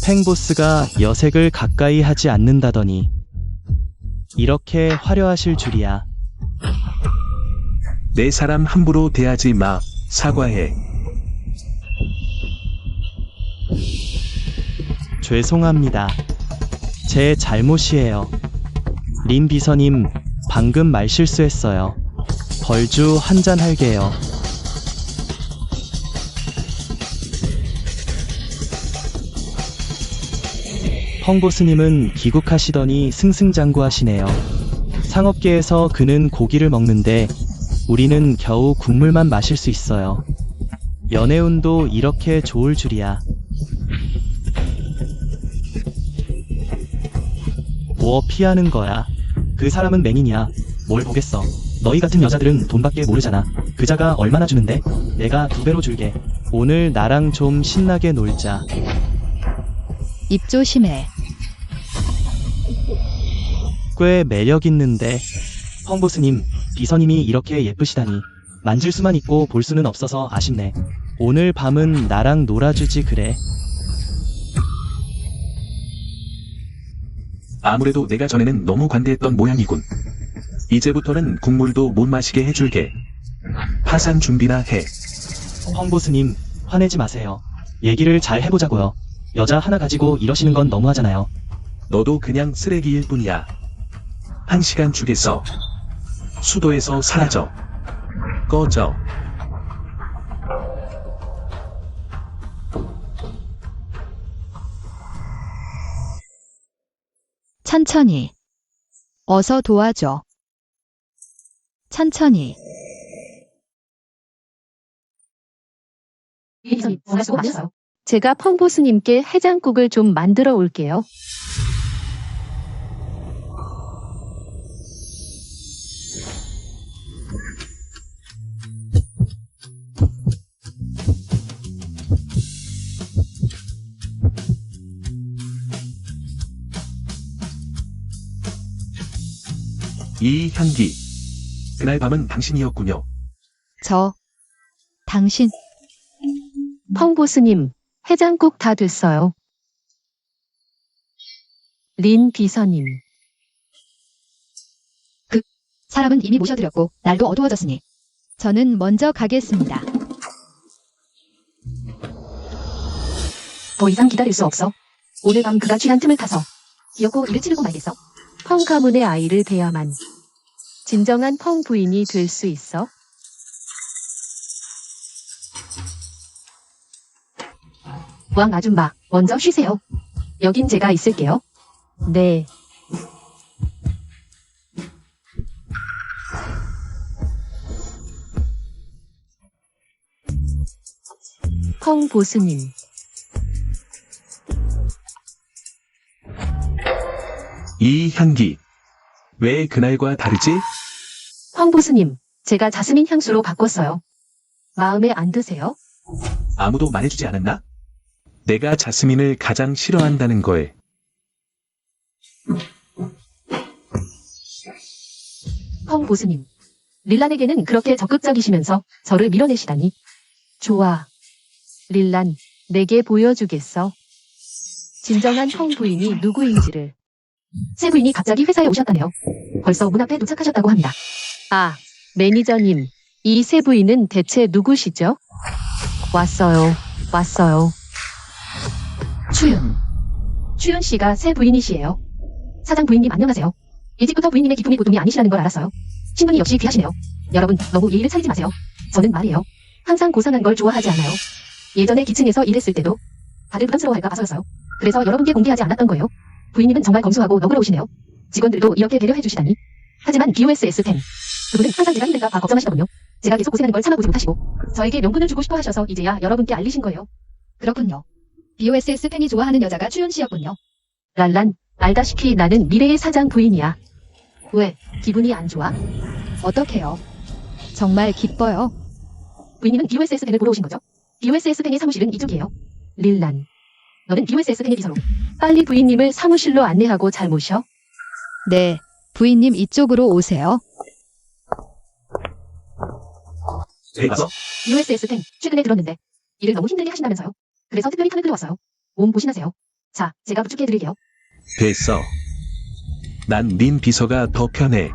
팽보스가 여색을 가까이 하지 않는다더니 이렇게 화려하실 줄이야. 내 사람 함부로 대하지 마. 사과해. 죄송합니다. 제 잘못이에요. 린 비서님, 방금 말실수했어요. 벌주 한잔 할게요. 펑보스님은 귀국하시더니 승승장구하시네요. 상업계에서 그는 고기를 먹는데 우리는 겨우 국물만 마실 수 있어요. 연애운도 이렇게 좋을 줄이야. 뭐 피하는 거야? 그 사람은 맹인이야. 뭘 보겠어. 너희 같은 여자들은 돈밖에 모르잖아. 그자가 얼마나 주는데? 내가 2배로 줄게. 오늘 나랑 좀 신나게 놀자. 입 조심해. 꽤 매력 있는데. 펑보스님, 비서님이 이렇게 예쁘시다니. 만질 수만 있고 볼 수는 없어서 아쉽네. 오늘 밤은 나랑 놀아주지 그래. 아무래도 내가 전에는 너무 관대했던 모양이군. 이제부터는 국물도 못 마시게 해줄게. 파산 준비나 해. 펑보스님, 화내지 마세요. 얘기를 잘 해보자고요. 여자 하나 가지고 이러시는 건 너무하잖아요. 너도 그냥 쓰레기일 뿐이야. 1시간 주겠어. 수도에서 사라져. 꺼져. 천천히. 어서 도와줘. 천천히. 비서님, 정말 수고 많으셨어요. 제가 펑보스님께 해장국을 좀 만들어 올게요. 이 향기. 그날 밤은 당신이었군요. 당신, 펑보스님, 해장국 다 됐어요. 린 비서님. 사람은 이미 모셔드렸고, 날도 어두워졌으니. 저는 먼저 가겠습니다. 더 이상 기다릴 수 없어. 오늘 밤 그가 취한 틈을 타서 기어코 이를 찌르고 말겠어. 펑 가문의 아이를 베야만 진정한 펑 부인이 될 수 있어. 왕 아줌마, 먼저 쉬세요. 여긴 제가 있을게요. 네. 펑 보스님. 이 향기. 왜 그날과 다르지? 펑 보스님, 제가 자스민 향수로 바꿨어요. 마음에 안 드세요? 아무도 말해주지 않았나? 내가 자스민을 가장 싫어한다는 걸. 펑 보스님, 릴란에게는 그렇게 적극적이시면서 저를 밀어내시다니. 좋아. 릴란, 내게 보여주겠어. 진정한 펑 부인이 누구인지를. 새 부인이 갑자기 회사에 오셨다네요. 벌써 문 앞에 도착하셨다고 합니다. 아, 매니저님, 이 새 부인은 대체 누구시죠? 왔어요. 추윤 씨가 새 부인이시에요. 사장 부인님 안녕하세요. 일찍부터 부인님의 기품이 보통이 아니시라는 걸 알았어요. 신분이 역시 귀하시네요. 여러분, 너무 예의를 차리지 마세요. 저는 말이에요. 항상 고상한 걸 좋아하지 않아요. 예전에 기층에서 일했을 때도 다들 부담스러워할까 봐서였어요. 그래서 여러분께 공개하지 않았던 거예요. 부인님은 정말 검소하고 너그러우시네요. 직원들도 이렇게 배려해 주시다니. 하지만 BOSS10. 그분은 항상 제가 힘들까 봐 걱정하시더군요. 제가 계속 고생하는 걸 참아보지 못하시고 저에게 명분을 주고 싶어 하셔서 이제야 여러분께 알리신 거예요. 그렇군요. BOSS 팬이 좋아하는 여자가 추윤 씨였군요. 랄란, 알다시피 나는 미래의 사장 부인이야. 왜, 기분이 안 좋아? 어떡해요? 정말 기뻐요. 부인님은 BOSS 팬을 보러 오신 거죠? BOSS 팬의 사무실은 이쪽이에요. 릴란, 너는 BOSS 팬의 비서로 빨리 부인님을 사무실로 안내하고 잘 모셔. 네, 부인님 이쪽으로 오세요. 왜 가서? BOSS 팬, 최근에 들었는데 일을 너무 힘들게 하신다면서요. 그래서 특별히 탐을 끌어왔어요. 몸 보신하세요. 자, 제가 부축해 드릴게요. 됐어. 난 린 비서가 더 편해.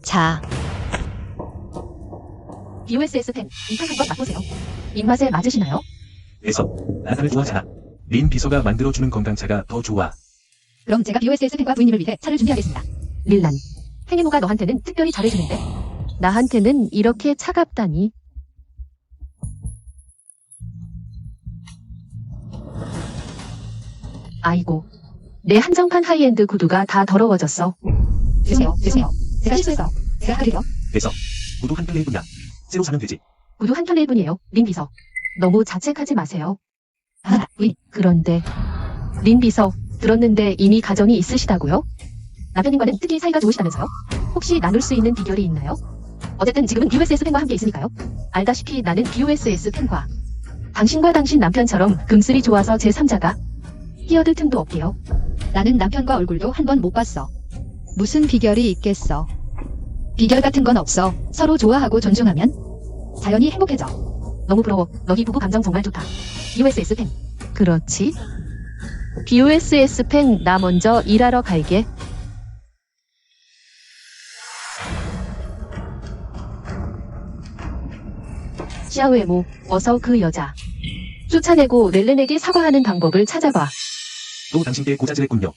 자, BOSS 팬, 이판 한번 맛보세요. 입맛에 맞으시나요? 됐어. 난 차를 좋아하잖아. 린 비서가 만들어주는 건강차가 더 좋아. 그럼 제가 BOSS 팬과 부인님을 위해 차를 준비하겠습니다. 릴란, 행이모가 너한테는 특별히 잘해주는데 나한테는 이렇게 차갑다니. 아이고, 내 한정판 하이엔드 구두가 다 더러워졌어. 드세요. 제가 실수했어. 제가 사드려. 됐어. 구두 한 켤레일 뿐이야. 새로 사면 되지. 구두 한 켤레일 뿐이에요. 린 비서. 너무 자책하지 마세요. 아, 그런데 린 비서 들었는데 이미 가정이 있으시다고요? 남편님과는 특히 사이가 좋으시다면서요? 혹시 나눌 수 있는 비결이 있나요? 어쨌든 지금은 BOSS 팬과 함께 있으니까요. 알다시피 나는 BOSS 팬과 당신과 당신 남편처럼 금슬이 좋아서 제3자가 끼어들 틈도 없게요. 나는 남편과 얼굴도 한 번 못 봤어. 무슨 비결이 있겠어. 비결 같은 건 없어. 서로 좋아하고 존중하면 자연히 행복해져. 너무 부러워. 너희 부부 감정 정말 좋다. BOSS 팬. 그렇지. BOSS 팬, 나 먼저 일하러 갈게. 시아우에모, 어서 그 여자. 쫓아내고 렐렌에게 사과하는 방법을 찾아봐. 또 당신께 고자질했군요.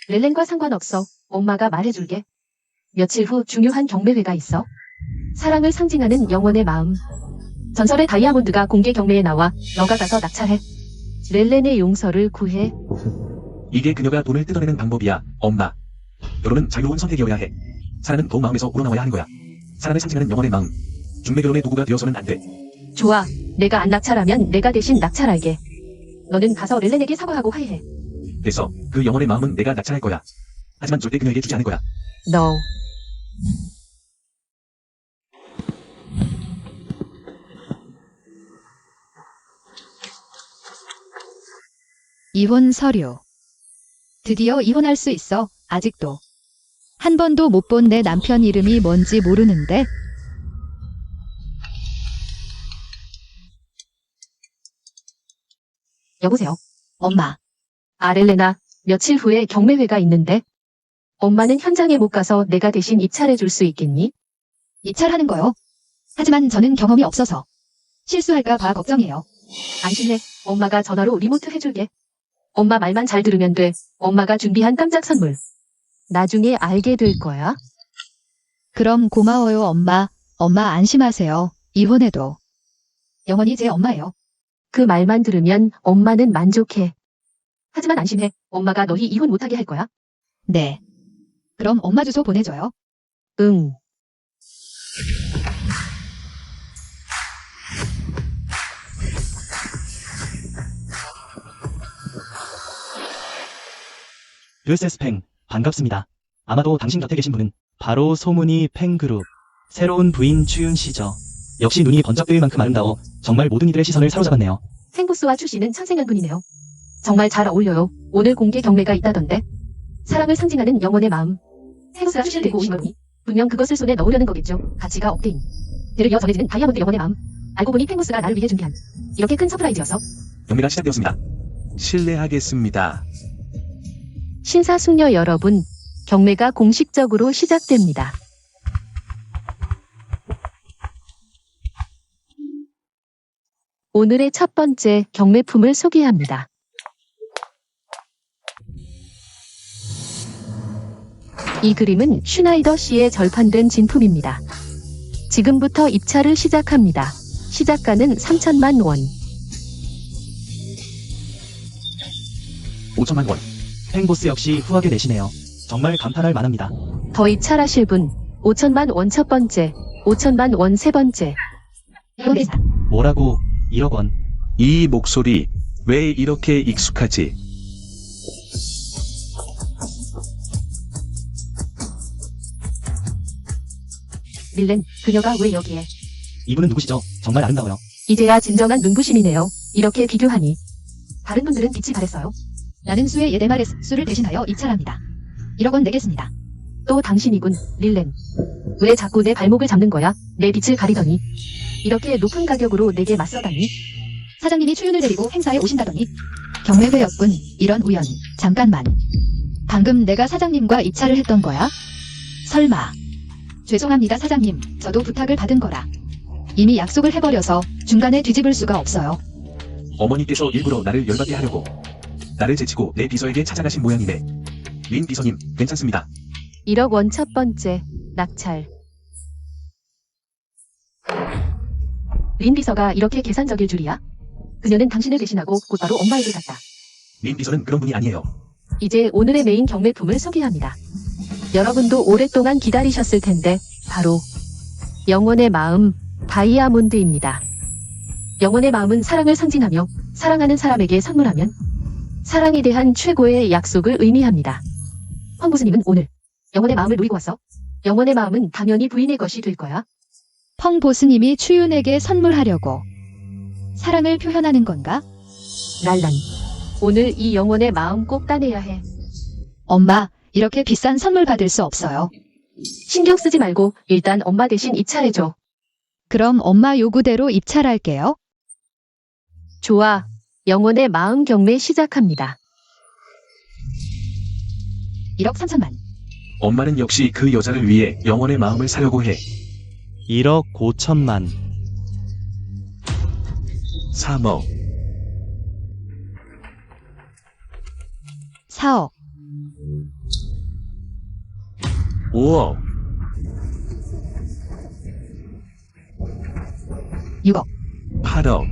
렐렌과 상관없어. 엄마가 말해줄게. 며칠 후 중요한 경매회가 있어. 사랑을 상징하는 영원의 마음. 전설의 다이아몬드가 공개 경매에 나와 너가 가서 낙찰해. 렐렌의 용서를 구해. 이게 그녀가 돈을 뜯어내는 방법이야. 엄마. 결혼은 자유로운 선택이어야 해. 사랑은 도 마음에서 우러나와야 하는 거야. 사랑을 상징하는 영원의 마음. 중매결혼의 도구가 되어서는 안 돼. 좋아. 내가 안 낙찰하면 내가 대신 낙찰할게. 너는 가서 렐렌에게 사과하고 화해해. 됐어. 그 영원의 마음은 내가 낙찰할 거야. 하지만 절대 그녀에게 주지 않을 거야. No. 이혼 서류. 드디어 이혼할 수 있어. 아직도. 한 번도 못 본 내 남편 이름이 뭔지 모르는데. 여보세요. 엄마. 렐렌아, 며칠 후에 경매회가 있는데 엄마는 현장에 못 가서 내가 대신 입찰해 줄 수 있겠니? 입찰하는 거요. 하지만 저는 경험이 없어서 실수할까 봐 걱정이에요. 안심해. 엄마가 전화로 리모트 해줄게. 엄마 말만 잘 들으면 돼. 엄마가 준비한 깜짝 선물. 나중에 알게 될 거야. 그럼 고마워요, 엄마. 엄마 안심하세요. 이혼해도 영원히 제 엄마예요. 그 말만 들으면 엄마는 만족해. 하지만 안심해. 엄마가 너희 이혼 못하게 할 거야. 네. 그럼 엄마 주소 보내줘요. 응. BOSS 팽, 반갑습니다. 아마도 당신 곁에 계신 분은 바로 소문이 팽그룹 새로운 부인 추윤 씨죠. 역시 눈이 번쩍 뜨일 만큼 아름다워 정말 모든 이들의 시선을 사로잡았네요. 생보스와 출시는 천생연분이네요. 정말 잘 어울려요. 오늘 공개 경매가 있다던데. 사랑을 상징하는 영원의 마음. 생보스가 출시를 들고 오신 거니 분명 그것을 손에 넣으려는 거겠죠. 가치가 업데인. 대를 이어 전해지는 다이아몬드 영원의 마음. 알고 보니 팽보스가 나를 위해 준비한 이렇게 큰 서프라이즈였어. 경매가 시작되었습니다. 실례하겠습니다. 신사숙녀 여러분, 경매가 공식적으로 시작됩니다. 오늘의 첫 번째 경매품을 소개합니다. 이 그림은 슈나이더 씨의 절판된 진품입니다. 지금부터 입찰을 시작합니다. 시작가는 3천만 원. 5천만 원. 팽보스 역시 후하게 내시네요. 정말 감탄할 만합니다. 더 입찰하실 분 5천만 원 첫 번째, 5천만 원 세 번째. 현대사. 뭐라고 1억 원. 이 목소리 왜 이렇게 익숙하지? 릴렌, 그녀가 왜 여기에? 이분은 누구시죠? 정말 아름다워요. 이제야 진정한 눈부심이네요. 이렇게 비교하니. 다른 분들은 빛이 바랬어요. 나는 수의 예데마레스 수를 대신하여 입찰합니다. 1억 원 내겠습니다. 또 당신이군, 릴렌. 왜 자꾸 내 발목을 잡는 거야? 내 빛을 가리더니. 이렇게 높은 가격으로 내게 맞서다니. 사장님이 추윤을 데리고 행사에 오신다더니. 경매회였군. 이런 우연. 잠깐만. 방금 내가 사장님과 입찰을 했던 거야? 설마. 죄송합니다, 사장님. 저도 부탁을 받은 거라. 이미 약속을 해버려서 중간에 뒤집을 수가 없어요. 어머니께서 일부러 나를 열받게 하려고 나를 제치고 내 비서에게 찾아가신 모양이네. 린 비서님, 괜찮습니다. 1억 원 첫 번째, 낙찰. 린 비서가 이렇게 계산적일 줄이야? 그녀는 당신을 대신하고 곧바로 엄마에게 갔다. 린 비서는 그런 분이 아니에요. 이제 오늘의 메인 경매품을 소개합니다. 여러분도 오랫동안 기다리셨을 텐데 바로 영혼의 마음 다이아몬드입니다. 영혼의 마음은 사랑을 상징하며 사랑하는 사람에게 선물하면 사랑에 대한 최고의 약속을 의미합니다. 황보스님은 오늘 영혼의 마음을 누리고 왔어. 영혼의 마음은 당연히 부인의 것이 될 거야. 펑 보스님이 추윤에게 선물하려고 사랑을 표현하는 건가? 랄란. 오늘 이 영혼의 마음 꼭 따내야 해. 엄마, 이렇게 비싼 선물 받을 수 없어요. 신경 쓰지 말고 일단 엄마 대신 입찰해줘. 그럼 엄마 요구대로 입찰할게요. 좋아. 영혼의 마음 경매 시작합니다. 1억 3천만. 엄마는 역시 그 여자를 위해 영혼의 마음을 사려고 해. 1억 5천만. 3억, 4억. 5억, 6억. 8억.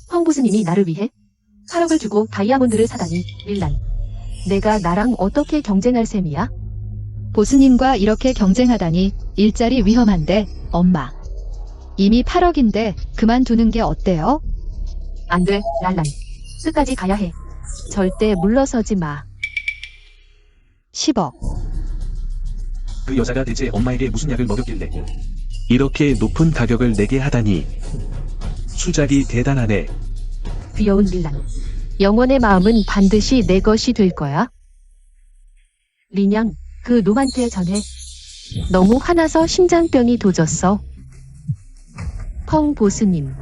황보스님이 나를 위해 8억을 주고 다이아몬드를 사다니 릴란. 내가 나랑 어떻게 경쟁할 셈이야? 보스님과 이렇게 경쟁하다니 일자리 위험한데, 엄마. 이미 8억인데 그만두는 게 어때요? 안 돼, 랄란. 끝까지 가야 해. 절대 물러서지 마. 10억. 그 여자가 대체 엄마에게 무슨 약을 먹였길래 이렇게 높은 가격을 내게 하다니. 수작이 대단하네. 귀여운 릴란. 영혼의 마음은 반드시 내 것이 될 거야. 린양, 그 놈한테 전해. 너무 화나서 심장병이 도졌어. 펑 보스님.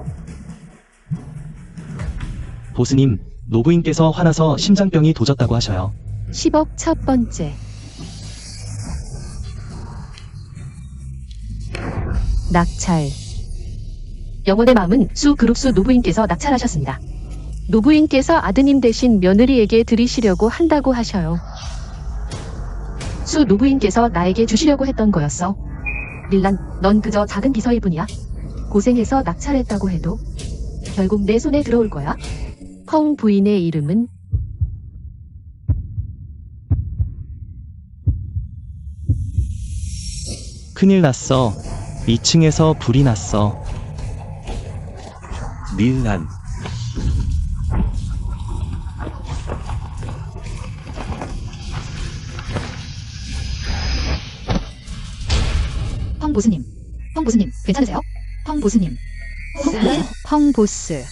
보스님, 노부인께서 화나서 심장병이 도졌다고 하셔요. 10억 첫 번째. 낙찰. 영혼의 마음은 수 그룹수 노부인께서 낙찰하셨습니다. 노부인께서 아드님 대신 며느리에게 드리시려고 한다고 하셔요. 수 노부인께서 나에게 주시려고 했던 거였어. 릴란, 넌 그저 작은 비서일 뿐이야. 고생해서 낙찰했다고 해도 결국 내 손에 들어올 거야. 펑 부인의 이름은 큰일 났어. 2층에서 불이 났어. 릴란. 펑 보스님. 펑 보스님, 괜찮으세요? 펑 보스님. 펑 보스.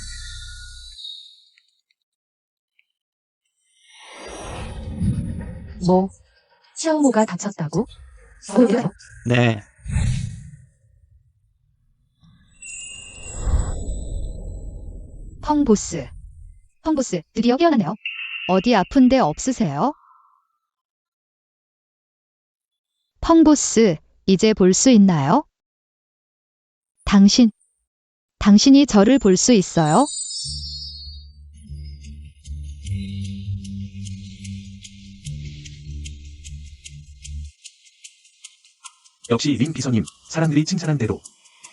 뭐? 시어모가 다쳤다고? 보여요. 네. 펑 보스. 펑 보스, 드디어 깨어났네요. 어디 아픈 데 없으세요? 펑 보스, 이제 볼 수 있나요? 당신이 저를 볼 수 있어요? 역시 린 비서님, 사람들이 칭찬한 대로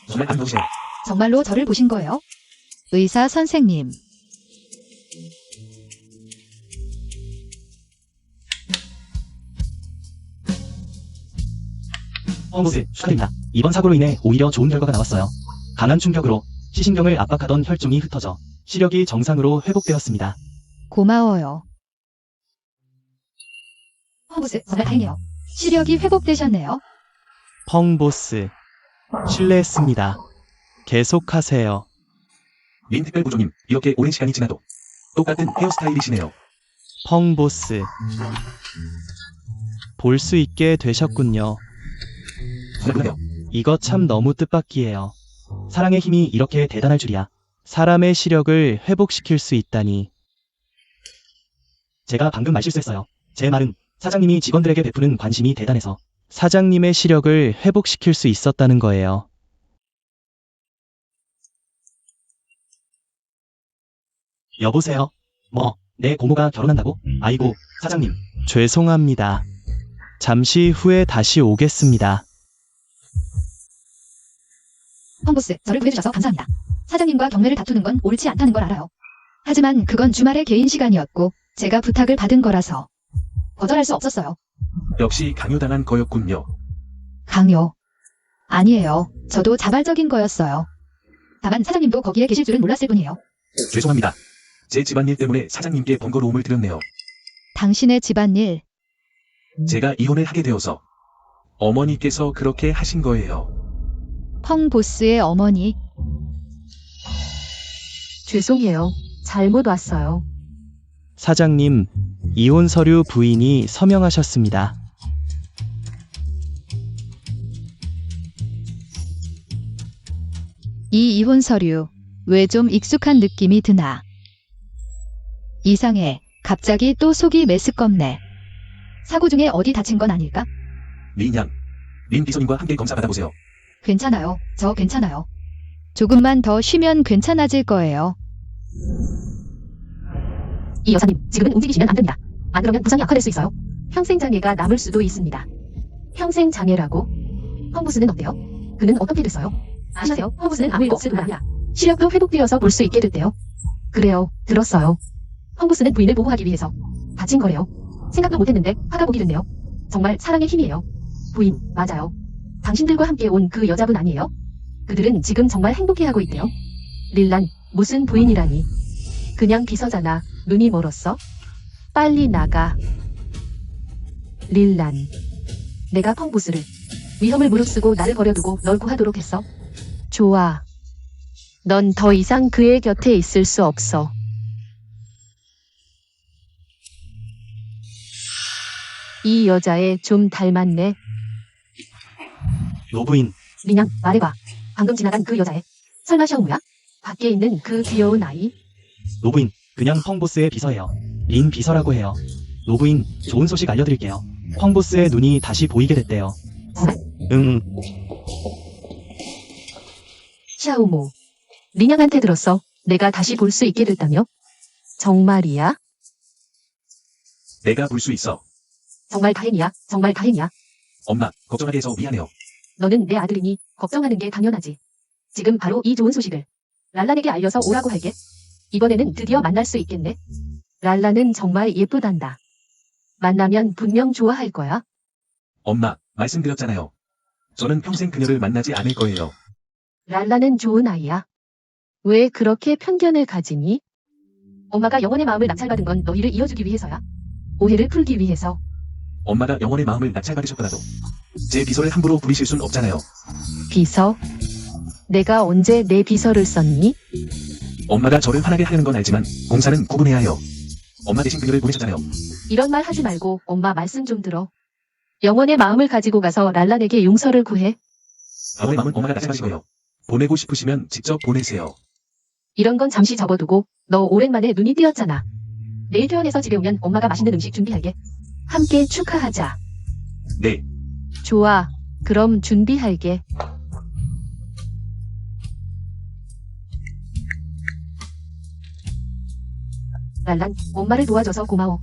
정말 감동이세요. 정말로 저를 보신 거예요? 의사 선생님. 보스, 축하드립니다. 이번 사고로 인해 오히려 좋은 결과가 나왔어요. 강한 충격으로 시신경을 압박하던 혈종이 흩어져 시력이 정상으로 회복되었습니다. 고마워요. 펑보스, 정말 다행이에요. 시력이 회복되셨네요. 펑 보스, 실례했습니다. 계속하세요. 린 특별부조님, 이렇게 오랜 시간이 지나도 똑같은 헤어스타일이시네요. 펑 보스. 볼 수 있게 되셨군요. 정말요. 이거 참 너무 뜻밖이에요. 사랑의 힘이 이렇게 대단할 줄이야. 사람의 시력을 회복시킬 수 있다니. 제가 방금 말실수했어요. 제 말은 사장님이 직원들에게 베푸는 관심이 대단해서 사장님의 시력을 회복시킬 수 있었다는 거예요. 여보세요? 내 고모가 결혼한다고? 아이고, 사장님. 죄송합니다. 잠시 후에 다시 오겠습니다. 펑보스, 저를 구해주셔서 감사합니다. 사장님과 경매를 다투는 건 옳지 않다는 걸 알아요. 하지만 그건 주말의 개인 시간이었고 제가 부탁을 받은 거라서 거절할 수 없었어요. 역시 강요당한 거였군요. 강요. 아니에요. 저도 자발적인 거였어요. 다만 사장님도 거기에 계실 줄은 몰랐을 뿐이에요. 죄송합니다. 제 집안일 때문에 사장님께 번거로움을 드렸네요. 당신의 집안일. 제가 이혼을 하게 되어서 어머니께서 그렇게 하신 거예요. 펑 보스의 어머니. 죄송해요. 잘못 왔어요. 사장님, 이혼 서류 부인이 서명하셨습니다. 이 이혼 서류, 왜 좀 익숙한 느낌이 드나? 이상해. 갑자기 또 속이 메스껍네. 사고 중에 어디 다친 건 아닐까? 린 비서님과 함께 검사 받아보세요. 괜찮아요. 저 괜찮아요. 조금만 더 쉬면 괜찮아질 거예요. 이 여사님, 지금은 움직이시면 안 됩니다. 안 그러면 부상이 악화될 수 있어요. 평생장애가 남을 수도 있습니다. 평생장애라고? 펑부스는 어때요? 그는 어떻게 됐어요? 아시세요? 펑부스는 아무 일 없을 뿐 아니라 시력도 회복되어서 볼 수 있게 됐대요. 그래요. 들었어요. 펑부스는 부인을 보호하기 위해서 다친 거래요. 생각도 못했는데 화가 보기 됐네요. 정말 사랑의 힘이에요. 부인, 맞아요. 당신들과 함께 온 그 여자분 아니에요? 그들은 지금 정말 행복해하고 있대요. 릴란, 무슨 부인이라니. 그냥 비서잖아. 눈이 멀었어? 빨리 나가. 릴란, 내가 펑부스를 위험을 무릅쓰고 나를 버려두고 널 구하도록 했어. 좋아. 넌 더 이상 그의 곁에 있을 수 없어. 이 여자애 좀 닮았네. 노부인, 리냥, 말해봐. 방금 지나간 그 여자애. 설마 샤오무야? 밖에 있는 그 귀여운 아이? 노부인, 그냥 펑보스의 비서예요. 린 비서라고 해요. 노부인, 좋은 소식 알려드릴게요. 펑보스의 눈이 다시 보이게 됐대요. 응, 샤오무. 리냥한테 들었어. 내가 다시 볼 수 있게 됐다며? 정말이야? 내가 볼 수 있어. 정말 다행이야. 정말 다행이야. 엄마, 걱정하게 해서 미안해요. 너는 내 아들이니 걱정하는 게 당연하지. 지금 바로 이 좋은 소식을 랄란에게 알려서 오라고 할게. 이번에는 드디어 만날 수 있겠네. 랄란은 정말 예쁘단다. 만나면 분명 좋아할 거야. 엄마, 말씀드렸잖아요. 저는 평생 그녀를 만나지 않을 거예요. 랄란은 좋은 아이야. 왜 그렇게 편견을 가지니? 엄마가 영원의 마음을 낙찰받은 건 너희를 이어주기 위해서야. 오해를 풀기 위해서. 엄마가 영원의 마음을 낙찰받으셨더라도 제 비서를 함부로 부리실 순 없잖아요. 비서? 내가 언제 내 비서를 썼니? 엄마가 저를 화나게 하려는 건 알지만 공사는 구분해야 해요. 엄마 대신 그녀를 보내셨잖아요. 이런 말 하지 말고 엄마 말씀 좀 들어. 영원의 마음을 가지고 가서 랄란에게 용서를 구해. 영원의 마음은 엄마가 낙찰받으신 거예요. 보내고 싶으시면 직접 보내세요. 이런 건 잠시 접어두고 너 오랜만에 눈이 띄었잖아. 내일 퇴원해서 집에 오면 엄마가 맛있는 음식 준비할게. 함께 축하하자. 네, 좋아. 그럼 준비할게. 랄란, 엄마를 도와줘서 고마워.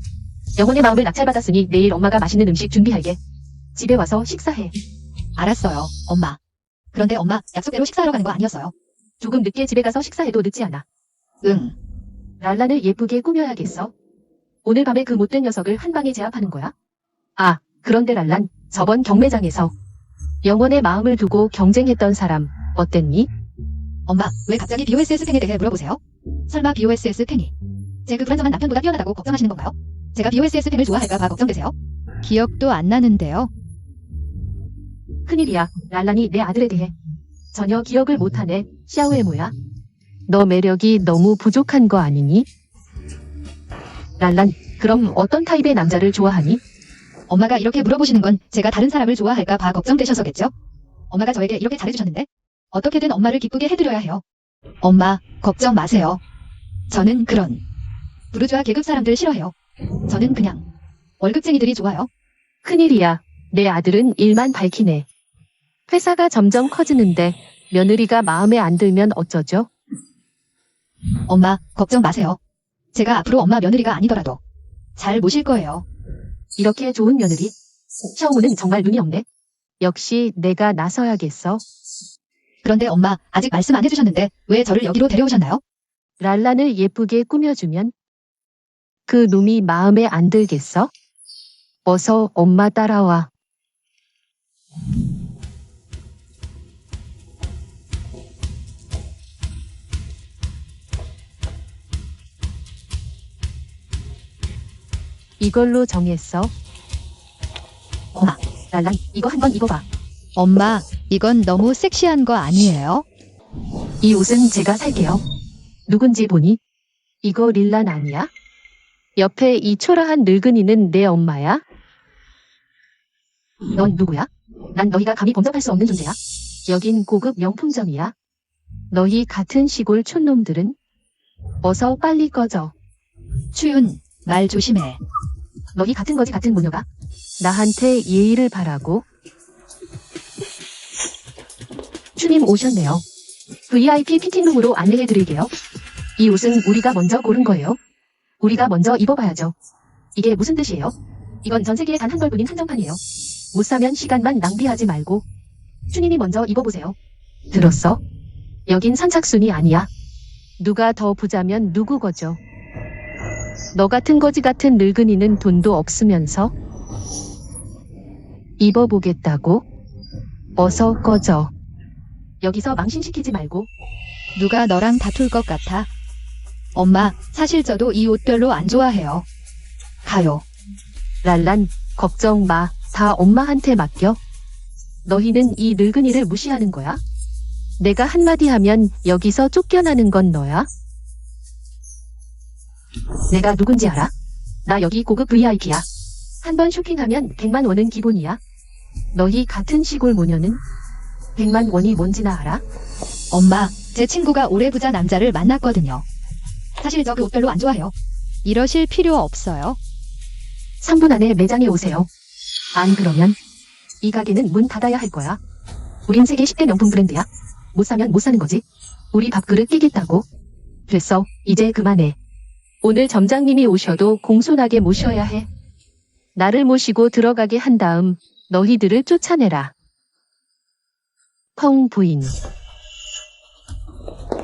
영혼의 마음을 낙찰받았으니 내일 엄마가 맛있는 음식 준비할게. 집에 와서 식사해. 알았어요, 엄마. 그런데 엄마, 약속대로 식사하러 가는 거 아니었어요? 조금 늦게 집에 가서 식사해도 늦지 않아. 응. 랄란을 예쁘게 꾸며야겠어. 오늘 밤에 그 못된 녀석을 한 방에 제압하는 거야? 아, 그런데 랄란, 저번 경매장에서 영혼의 마음을 두고 경쟁했던 사람 어땠니? 엄마, 왜 갑자기 BOSS 탱에 대해 물어보세요? 설마 BOSS 탱이 제 그 불안정한 남편보다 뛰어나다고 걱정하시는 건가요? 제가 BOSS 탱을 좋아할까 봐 걱정되세요? 기억도 안 나는데요. 큰일이야. 랄란이 내 아들에 대해 전혀 기억을 못하네. 샤오에모야. 너 매력이 너무 부족한 거 아니니? 랄란, 그럼 어떤 타입의 남자를 좋아하니? 엄마가 이렇게 물어보시는 건 제가 다른 사람을 좋아할까 봐 걱정되셔서겠죠? 엄마가 저에게 이렇게 잘해주셨는데 어떻게든 엄마를 기쁘게 해드려야 해요. 엄마, 걱정 마세요. 저는 그런 부르주아 계급 사람들 싫어해요. 저는 그냥 월급쟁이들이 좋아요. 큰일이야. 내 아들은 일만 밝히네. 회사가 점점 커지는데 며느리가 마음에 안 들면 어쩌죠? 엄마, 걱정 마세요. 제가 앞으로 엄마 며느리가 아니더라도 잘 모실 거예요. 이렇게 좋은 며느리. 샤오무는 정말 눈이 없네. 역시 내가 나서야겠어. 그런데 엄마, 아직 말씀 안 해주셨는데 왜 저를 여기로 데려오셨나요? 랄란을 예쁘게 꾸며주면 그 놈이 마음에 안 들겠어? 어서 엄마 따라와. 이걸로 정했어. 엄마, 랄란, 이거 한번 입어봐. 엄마, 이건 너무 섹시한 거 아니에요? 이 옷은 제가 살게요. 누군지 보니? 이거 릴란 아니야? 옆에 이 초라한 늙은이는 내 엄마야? 넌 누구야? 난 너희가 감히 범접할 수 없는 존재야. 여긴 고급 명품점이야. 너희 같은 시골 촌놈들은 어서 빨리 꺼져. 추윤, 말 조심해. 너희 같은 거지 같은 모녀가 나한테 예의를 바라고. 추님 오셨네요. VIP 피팅룸으로 안내해드릴게요. 이 옷은 우리가 먼저 고른 거예요. 우리가 먼저 입어봐야죠. 이게 무슨 뜻이에요? 이건 전 세계에 단 한 벌뿐인 한정판이에요. 못 사면 시간만 낭비하지 말고 추님이 먼저 입어보세요. 들었어? 여긴 선착순이 아니야. 누가 더 부자면 누구 거죠. 너 같은 거지 같은 늙은이는 돈도 없으면서 입어보겠다고? 어서 꺼져. 여기서 망신시키지 말고. 누가 너랑 다툴 것 같아? 엄마, 사실 저도 이 옷 별로 안 좋아해요. 가요. 랄란, 걱정 마. 다 엄마한테 맡겨. 너희는 이 늙은이를 무시하는 거야? 내가 한마디 하면 여기서 쫓겨나는 건 너야? 내가 누군지 알아? 나 여기 고급 VIP야. 한 번 쇼핑하면 100만 원은 기본이야. 너희 같은 시골 모녀는 100만 원이 뭔지나 알아? 엄마, 제 친구가 올해 부자 남자를 만났거든요. 사실 저 그 옷 별로 안 좋아해요. 이러실 필요 없어요. 3분 안에 매장에 오세요. 안 그러면 이 가게는 문 닫아야 할 거야. 우린 세계 10대 명품 브랜드야. 못 사면 못 사는 거지. 우리 밥그릇 끼겠다고. 됐어. 이제 그만해. 오늘 점장님이 오셔도 공손하게 모셔야 해. 나를 모시고 들어가게 한 다음 너희들을 쫓아내라. 펑 부인.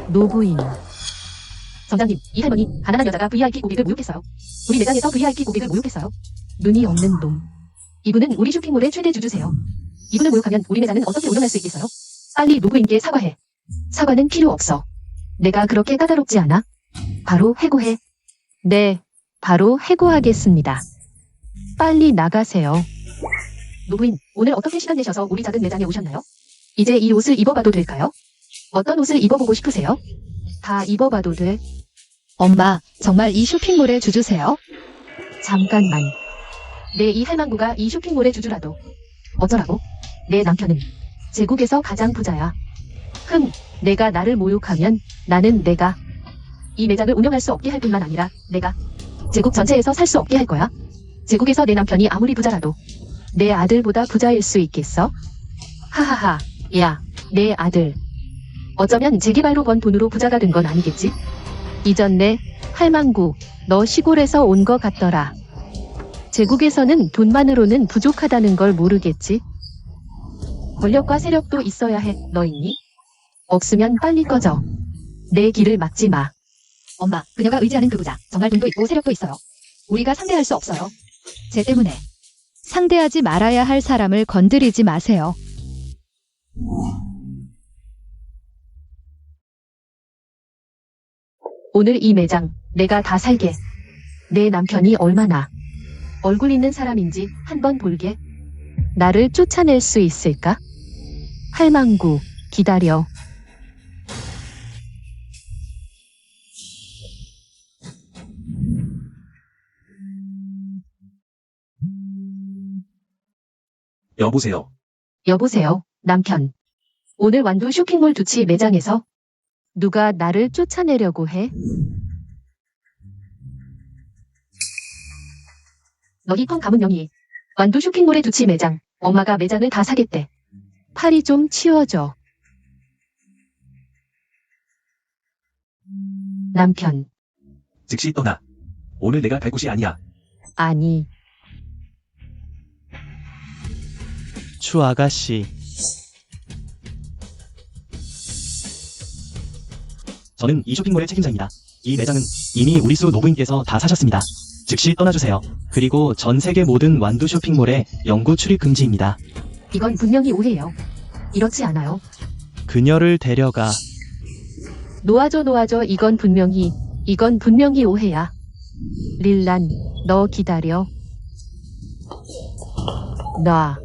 노부인. 점장님, 이 할머니 가난한 여자가 VIP 고객을 모욕했어요. 우리 매장에서 VIP 고객을 모욕했어요. 눈이 없는 놈. 이분은 우리 쇼핑몰의 최대 주주세요. 이분을 모욕하면 우리 매장은 어떻게 운영할 수 있겠어요? 빨리 노부인께 사과해. 사과는 필요 없어. 내가 그렇게 까다롭지 않아. 바로 해고해. 네, 바로 해고하겠습니다. 빨리 나가세요. 노부인, 오늘 어떻게 시간 내셔서 우리 작은 매장에 오셨나요? 이제 이 옷을 입어봐도 될까요? 어떤 옷을 입어보고 싶으세요? 다 입어봐도 돼. 엄마, 정말 이 쇼핑몰의 주주세요? 잠깐만. 내 이 할망구가 이 쇼핑몰의 주주라도 어쩌라고? 내 남편은 제국에서 가장 부자야. 내가 나를 모욕하면 나는 내가 이 매장을 운영할 수 없게 할 뿐만 아니라 내가 제국 전체에서 살 수 없게 할 거야. 제국에서 내 남편이 아무리 부자라도 내 아들보다 부자일 수 있겠어? 하하하. 야, 내 아들. 어쩌면 재개발로 번 돈으로 부자가 된 건 아니겠지? 이전에 할망구, 너 시골에서 온 거 같더라. 제국에서는 돈만으로는 부족하다는 걸 모르겠지? 권력과 세력도 있어야 해, 너 있니? 없으면 빨리 꺼져. 내 길을 막지 마. 엄마, 그녀가 의지하는 그 부자, 정말 돈도 있고 세력도 있어요. 우리가 상대할 수 없어요. 쟤 때문에. 상대하지 말아야 할 사람을 건드리지 마세요. 오늘 이 매장 내가 다 살게. 내 남편이 얼마나 얼굴 있는 사람인지 한번 볼게. 나를 쫓아낼 수 있을까? 할망구, 기다려. 여보세요. 여보세요, 남편. 오늘 완도 쇼핑몰 두치 매장에서 누가 나를 쫓아내려고 해? 너희 펑 가문 명의. 완도 쇼핑몰의 두치 매장. 엄마가 매장을 다 사겠대. 팔이 좀 치워줘. 남편. 즉시 떠나. 오늘 내가 갈 곳이 아니야. 아니. 추 아가씨. 저는 이 쇼핑몰의 책임자입니다. 이 매장은 이미 우리 수 노부인께서 다 사셨습니다. 즉시 떠나주세요. 그리고 전 세계 모든 완두 쇼핑몰에 영구 출입 금지입니다. 이건 분명히 오해예요. 이렇지 않아요. 그녀를 데려가. 놓아줘. 이건 분명히 오해야. 릴란, 너 기다려. 놔.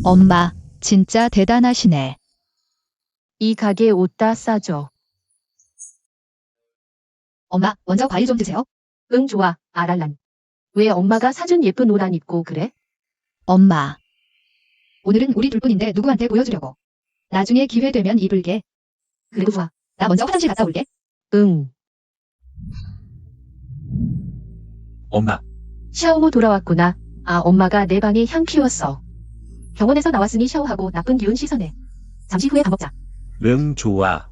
엄마, 진짜 대단하시네. 이 가게 옷 다 싸줘. 엄마, 먼저 과일 좀 드세요. 응, 좋아, 아랄란. 왜 엄마가 사준 예쁜 옷 안 입고 그래? 엄마. 오늘은 우리 둘뿐인데 누구한테 보여주려고. 나중에 기회 되면 입을게. 그래도 좋아. 나 먼저 화장실 갔다 올게. 응. 엄마, 샤오모 돌아왔구나. 아, 엄마가 내 방에 향 피웠어. 병원에서 나왔으니 샤워하고 나쁜 기운 씻어내. 잠시 후에 밥 먹자. 응, 좋아.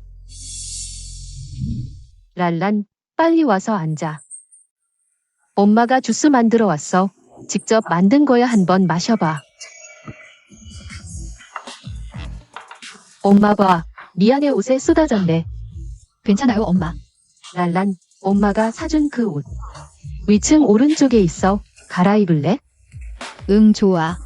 랄란, 빨리 와서 앉아. 엄마가 주스 만들어 왔어. 직접 만든 거야. 한번 마셔봐. 엄마 봐. 미안해, 옷에 쏟아졌네. 괜찮아요, 엄마. 랄란, 엄마가 사준 그 옷. 위층 오른쪽에 있어. 갈아입을래? 응, 좋아.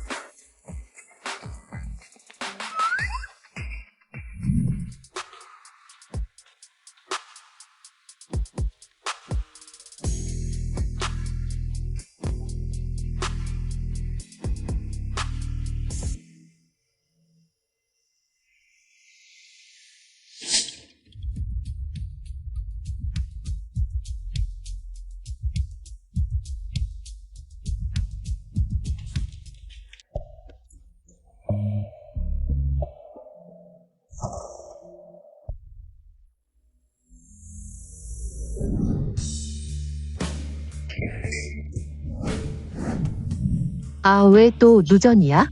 아, 왜 또 누전이야?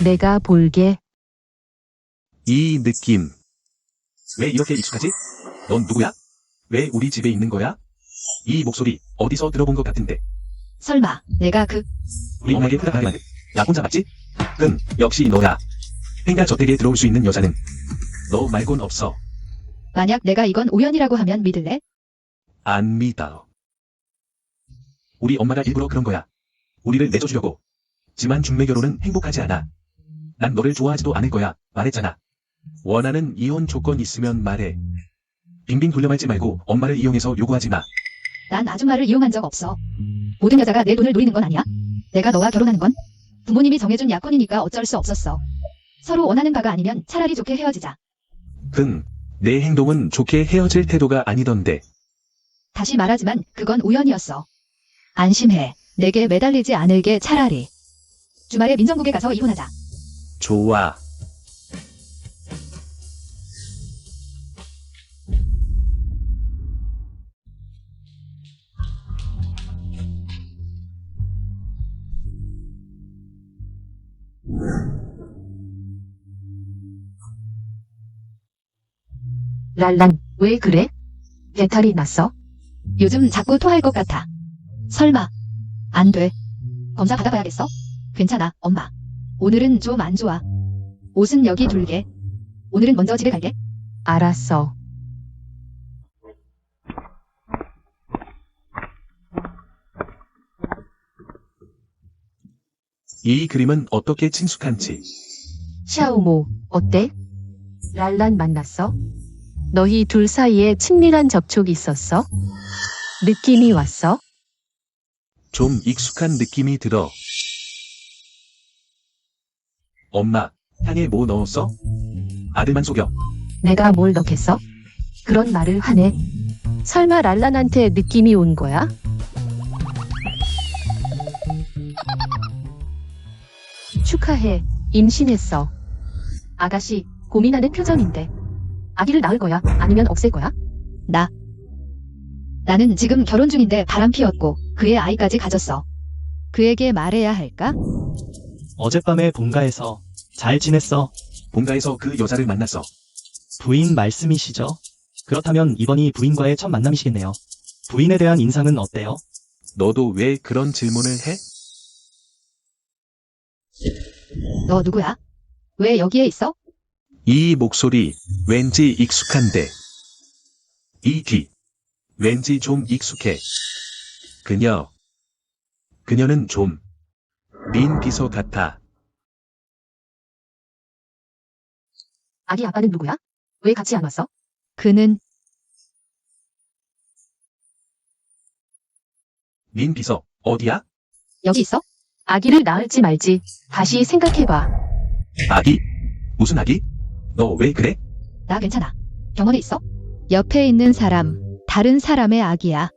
내가 볼게. 이 느낌. 왜 이렇게 익숙하지? 넌 누구야? 왜 우리 집에 있는 거야? 이 목소리 어디서 들어본 것 같은데. 설마, 내가 우리 엄마에게 부탁하게 만든. 야, 혼자 맞지? 역시 너야. 행가 저택에 들어올 수 있는 여자는 너 말곤 없어. 만약 내가 이건 우연이라고 하면 믿을래? 안 믿어. 우리 엄마가 일부러 그런 거야. 우리를 내줘주려고. 지만 중매 결혼은 행복하지 않아. 난 너를 좋아하지도 않을 거야. 말했잖아. 원하는 이혼 조건 있으면 말해. 빙빙 돌려 말지 말고 엄마를 이용해서 요구하지 마. 난 아줌마를 이용한 적 없어. 모든 여자가 내 돈을 노리는 건 아니야. 내가 너와 결혼하는 건 부모님이 정해준 약혼이니까 어쩔 수 없었어. 서로 원하는 바가 아니면 차라리 좋게 헤어지자. 내 행동은 좋게 헤어질 태도가 아니던데. 다시 말하지만 그건 우연이었어. 안심해. 내게 매달리지 않을게 차라리. 주말에 민정국에 가서 이혼하자. 좋아. 랄란, 왜 그래? 배탈이 났어? 요즘 자꾸 토할 것 같아. 설마. 안 돼. 검사 받아봐야겠어? 괜찮아, 엄마. 오늘은 좀 안 좋아. 옷은 여기 둘게. 오늘은 먼저 집에 갈게. 알았어. 이 그림은 어떻게 친숙한지. 샤오모, 어때? 랄란 만났어? 너희 둘 사이에 친밀한 접촉이 있었어? 느낌이 왔어? 좀 익숙한 느낌이 들어. 엄마, 향에 뭐 넣었어? 아들만 속여. 내가 뭘 넣겠어? 그런 말을 하네. 설마 랄란한테 느낌이 온 거야? 축하해. 임신했어. 아가씨, 고민하는 표정인데. 아기를 낳을 거야? 아니면 없앨 거야? 나는 지금 결혼 중인데 바람 피웠고 그의 아이까지 가졌어. 그에게 말해야 할까? 어젯밤에 본가에서 잘 지냈어. 본가에서 그 여자를 만났어. 부인 말씀이시죠? 그렇다면 이번이 부인과의 첫 만남이시겠네요. 부인에 대한 인상은 어때요? 너도 왜 그런 질문을 해? 너 누구야? 왜 여기에 있어? 이 목소리 왠지 익숙한데. 이 귀. 왠지 좀 익숙해. 그녀는 좀 린 비서 같아. 아기 아빠는 누구야? 왜 같이 안 왔어? 그는 린 비서, 어디야? 여기 있어? 아기를 낳을지 말지 다시 생각해봐. 아기? 무슨 아기? 너 왜 그래? 나 괜찮아. 병원에 있어? 옆에 있는 사람, 다른 사람의 아기야.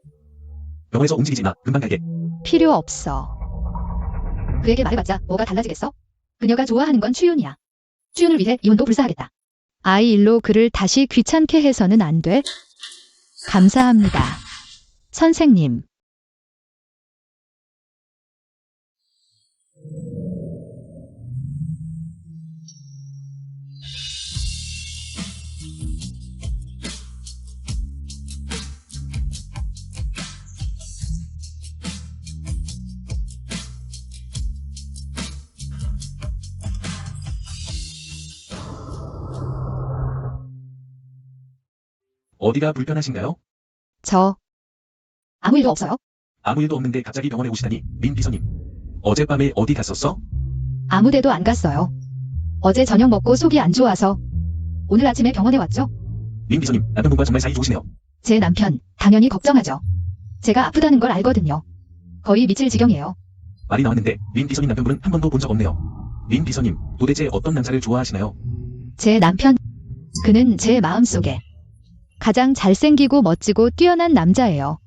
병원에서 움직이지 마. 금방 갈게. 필요 없어. 그에게 말해봤자 뭐가 달라지겠어? 그녀가 좋아하는 건 추윤이야. 추윤을 위해 이혼도 불사하겠다. 아이 일로 그를 다시 귀찮게 해서는 안 돼. 감사합니다. 선생님. 어디가 불편하신가요? 저 아무 일도 없어요. 아무 일도 없는데 갑자기 병원에 오시다니. 린 비서님. 어젯밤에 어디 갔었어? 아무 데도 안 갔어요. 어제 저녁 먹고 속이 안 좋아서 오늘 아침에 병원에 왔죠. 린 비서님, 남편분과 정말 사이 좋으시네요. 제 남편 당연히 걱정하죠. 제가 아프다는 걸 알거든요. 거의 미칠 지경이에요. 말이 나왔는데 린 비서님 남편분은 한 번도 본 적 없네요. 린 비서님, 도대체 어떤 남자를 좋아하시나요? 제 남편 그는 제 마음속에 가장 잘생기고 멋지고 뛰어난 남자예요.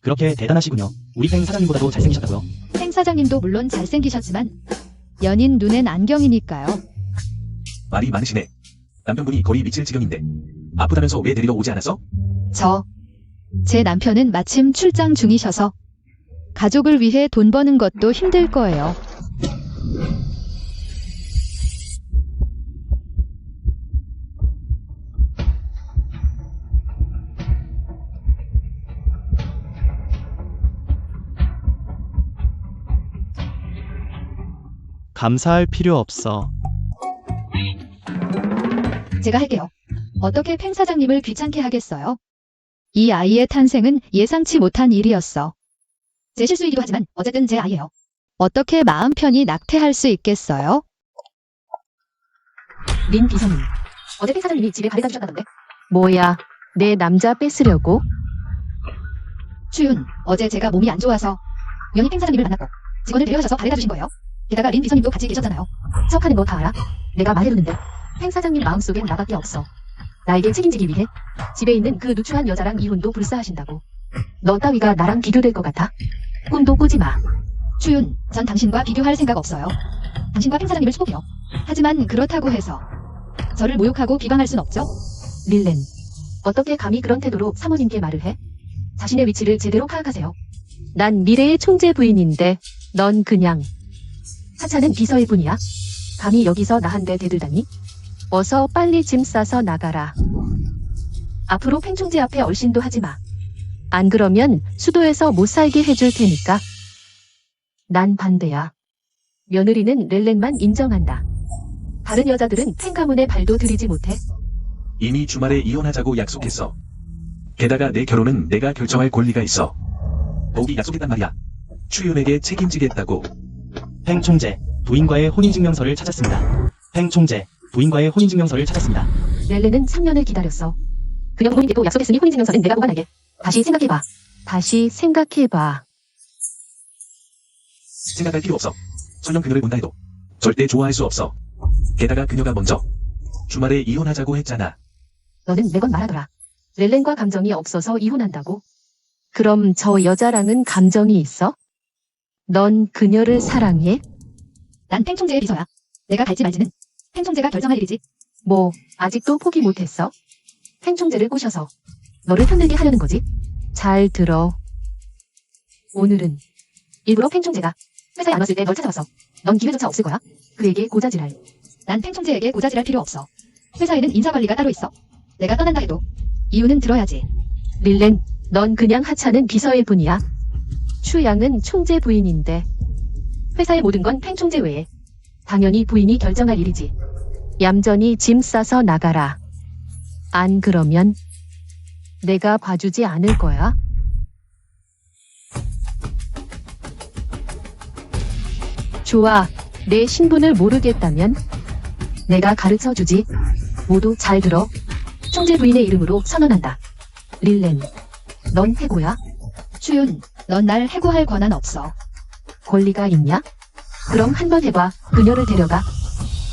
그렇게 대단하시군요. 우리 팽 사장님보다도 잘생기셨다고요. 행 사장님도 물론 잘생기셨지만 연인 눈엔 안경이니까요. 말이 많으시네. 남편분이 거의 미칠 지경인데 아프다면서 왜 데리러 오지 않았어? 제 남편은 마침 출장 중이셔서 가족을 위해 돈 버는 것도 힘들 거예요. 감사할 필요 없어. 제가 할게요. 어떻게 팽 사장님을 귀찮게 하겠어요? 이 아이의 탄생은 예상치 못한 일이었어. 제 실수이기도 하지만 어쨌든 제 아이예요. 어떻게 마음 편히 낙태할 수 있겠어요? 린 비서님. 어제 팽 사장님이 집에 가래다 주셨다던데. 뭐야, 내 남자 뺏으려고? 추윤, 어제 제가 몸이 안 좋아서 우연히 팽 사장님을 만났고 직원을 데려가셔서 가래다 주신 거예요. 게다가 린 비서님도 같이 계셨잖아요. 척하는 거 다 알아? 내가 말해두는데 팽 사장님 마음속엔 나밖에 없어. 나에게 책임지기 위해 집에 있는 그 누추한 여자랑 이혼도 불사하신다고. 너 따위가 나랑 비교될 것 같아? 꿈도 꾸지 마. 추윤, 전 당신과 비교할 생각 없어요. 당신과 팽 사장님을 축복해요. 하지만 그렇다고 해서 저를 모욕하고 비방할 순 없죠? 릴렌, 어떻게 감히 그런 태도로 사모님께 말을 해? 자신의 위치를 제대로 파악하세요. 난 미래의 총재 부인인데 넌 그냥 하찮은 비서일 뿐이야. 감히 여기서 나한테 대들다니? 어서 빨리 짐 싸서 나가라. 앞으로 팽총재 앞에 얼씬도 하지 마. 안 그러면 수도에서 못 살게 해줄 테니까. 난 반대야. 며느리는 렐렌만 인정한다. 다른 여자들은 팽 가문에 발도 들이지 못해. 이미 주말에 이혼하자고 약속했어. 게다가 내 결혼은 내가 결정할 권리가 있어. 더욱이 약속했단 말이야. 추윤에게 책임지겠다고. 팽 총재, 부인과의 혼인증명서를 찾았습니다. 팽 총재, 부인과의 혼인증명서를 찾았습니다. 렐렌은 3년을 기다렸어. 그녀 부모님께도 약속했으니 혼인증명서는 내가 보관할게. 다시 생각해봐. 다시 생각해봐. 생각할 필요 없어. 설령 그녀를 본다 해도 절대 좋아할 수 없어. 게다가 그녀가 먼저 주말에 이혼하자고 했잖아. 너는 매번 말하더라. 렐렌과 감정이 없어서 이혼한다고. 그럼 저 여자랑은 감정이 있어? 넌 그녀를 사랑해? 난 팽총재의 비서야. 내가 갈지 말지는 팽총재가 결정할 일이지. 뭐 아직도 포기 못했어? 팽총재를 꼬셔서 너를 편들게 하려는 거지? 잘 들어. 오늘은 일부러 팽총재가 회사에 안 왔을 때 널 찾아왔어. 넌 기회조차 없을 거야. 그에게 고자질할. 난 팽총재에게 고자질할 필요 없어. 회사에는 인사관리가 따로 있어. 내가 떠난다 해도 이유는 들어야지. 릴렌, 넌 그냥 하찮은 비서일 뿐이야. 추양은 총재 부인인데 회사의 모든 건 팽총재 외에 당연히 부인이 결정할 일이지. 얌전히 짐 싸서 나가라. 안 그러면 내가 봐주지 않을 거야. 좋아. 내 신분을 모르겠다면 내가 가르쳐 주지. 모두 잘 들어. 총재 부인의 이름으로 선언한다. 릴렌, 넌 해고야. 추윤, 넌 날 해고할 권한 없어. 권리가 있냐? 그럼 한번 해봐. 그녀를 데려가.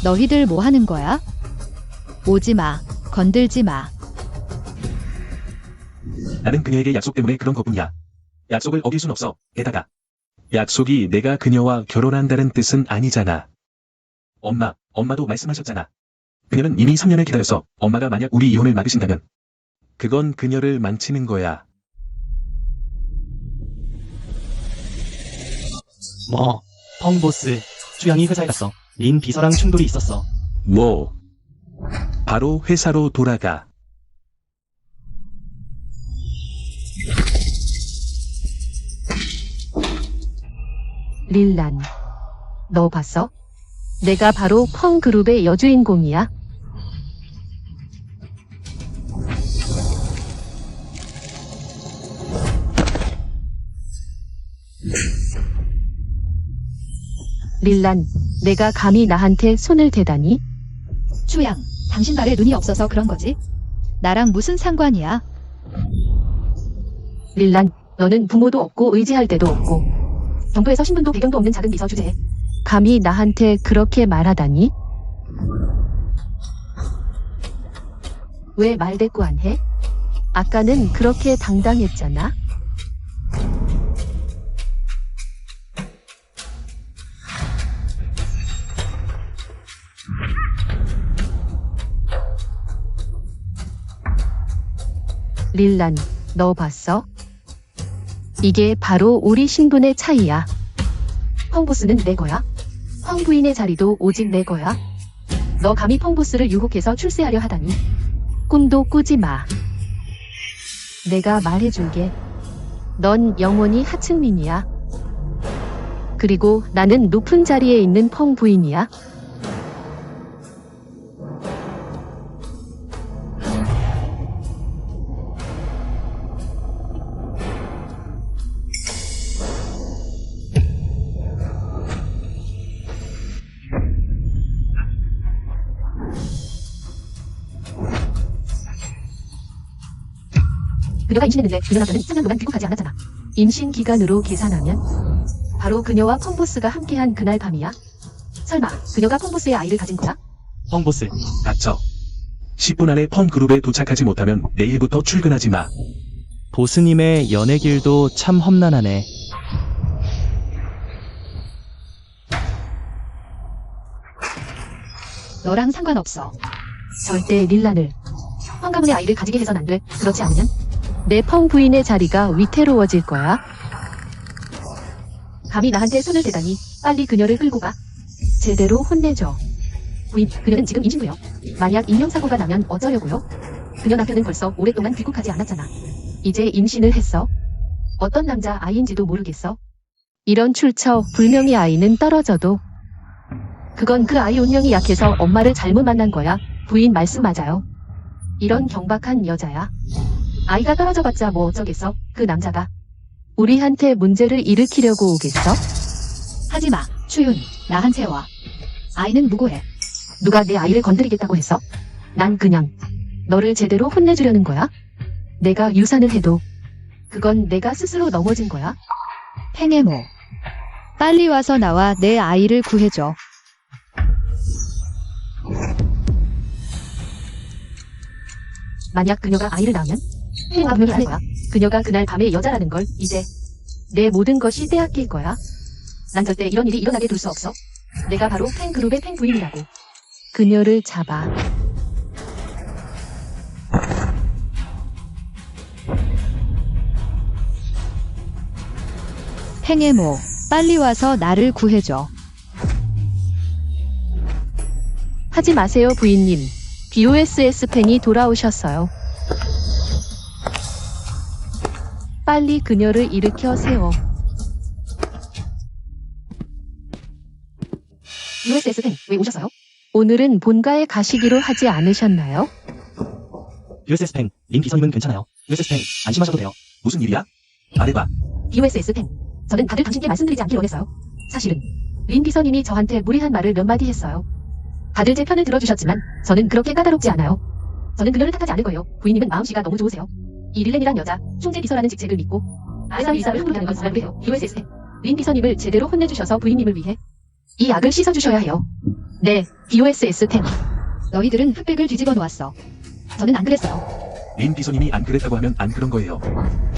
너희들 뭐 하는 거야? 오지 마. 건들지 마. 나는 그녀에게 약속 때문에 그런 것뿐이야. 약속을 어길 순 없어. 게다가 약속이 내가 그녀와 결혼한다는 뜻은 아니잖아. 엄마도 말씀하셨잖아. 그녀는 이미 3년을 기다렸어. 엄마가 만약 우리 이혼을 막으신다면 그건 그녀를 망치는 거야. 펑보스. 추양이 회사에 갔어. 린 비서랑 충돌이 있었어. 뭐, 바로 회사로 돌아가. 릴란, 너 봤어? 내가 바로 펑 그룹의 여주인공이야. 릴란, 내가 감히 나한테 손을 대다니? 추양, 당신 발에 눈이 없어서 그런 거지? 나랑 무슨 상관이야? 릴란, 너는 부모도 없고 의지할 데도 없고 정부에서 신분도 배경도 없는 작은 비서 주제에 감히 나한테 그렇게 말하다니? 왜 말대꾸 안 해? 아까는 그렇게 당당했잖아. 릴란, 너 봤어? 이게 바로 우리 신분의 차이야. 펑보스는 내 거야. 펑 부인의 자리도 오직 내 거야. 너 감히 펑보스를 유혹해서 출세하려 하다니. 꿈도 꾸지 마. 내가 말해줄게. 넌 영원히 하층민이야. 그리고 나는 높은 자리에 있는 펑 부인이야. 그녀가 임신했는데 그녀 남편은 3년 동안 귀국하지 않았잖아. 임신 기간으로 계산하면 바로 그녀와 펑보스가 함께한 그날 밤이야. 설마 그녀가 펑보스의 아이를 가진 거야? 펑보스. 닥쳐. 10분 안에 펑 그룹에 도착하지 못하면 내일부터 출근하지 마. 보스님의 연애길도 참 험난하네. 너랑 상관없어. 절대 릴란을 펑 가문의 아이를 가지게 해선 안 돼. 그렇지 않으면 내 펑 부인의 자리가 위태로워질 거야. 감히 나한테 손을 대다니. 빨리 그녀를 끌고 가. 제대로 혼내줘. 부인, 그녀는 지금 임신부요. 만약 인명사고가 나면 어쩌려고요? 그녀 남편은 벌써 오랫동안 귀국하지 않았잖아. 이제 임신을 했어. 어떤 남자 아이인지도 모르겠어. 이런 출처 불명의 아이는 떨어져도 그건 그 아이 운명이 약해서 엄마를 잘못 만난 거야. 부인 말씀 맞아요. 이런 경박한 여자야. 아이가 떨어져봤자 뭐 어쩌겠어. 그 남자가 우리한테 문제를 일으키려고 오겠어? 하지마. 추윤, 나한테 와. 아이는 무고해. 누가 내 아이를 건드리겠다고 했어? 난 그냥 너를 제대로 혼내주려는 거야. 내가 유산을 해도 그건 내가 스스로 넘어진 거야. 팽해모. 빨리 와서 나와 내 아이를 구해줘. 만약 그녀가 아이를 낳으면 행화 분명히 할 거야. 그녀가 그날 밤에 여자라는 걸 이제 내 모든 것이 빼앗길 거야. 난 절대 이런 일이 일어나게 둘 수 없어. 내가 바로 팬그룹의 팬 부인이라고. 그녀를 잡아. 팽해모. 빨리 와서 나를 구해줘. 하지 마세요, 부인님. BOSS 팬이 돌아오셨어요. 빨리 그녀를 일으켜 세워. BOSS 팬, 왜 오셨어요? 오늘은 본가에 가시기로 하지 않으셨나요? USS 팽, 린 비서님은 괜찮아요. USS10 안심하셔도 돼요. 무슨 일이야? 말해봐. BOSS10. 저는 다들 당신께 말씀드리지 않길 원했어요. 사실은 린 비서님이 저한테 무례한 말을 몇 마디 했어요. 다들 제 편을 들어주셨지만 저는 그렇게 까다롭지 않아요. 저는 그녀를 탓하지 않을 거예요. 부인님은 마음씨가 너무 좋으세요. 이 릴렌이란 여자, 총재 비서라는 직책을 믿고 아이사 이사를 함부로 하는 건 안 돼요. BOSS10. 린 비서님을 제대로 혼내주셔서 부인님을 위해 이 악을 씻어주셔야 해요. 네, BOSS10. 너희들은 흑백을 뒤집어 놓았어. 저는 안 그랬어요. 린 비서님이 안 그랬다고 하면 안 그런 거예요.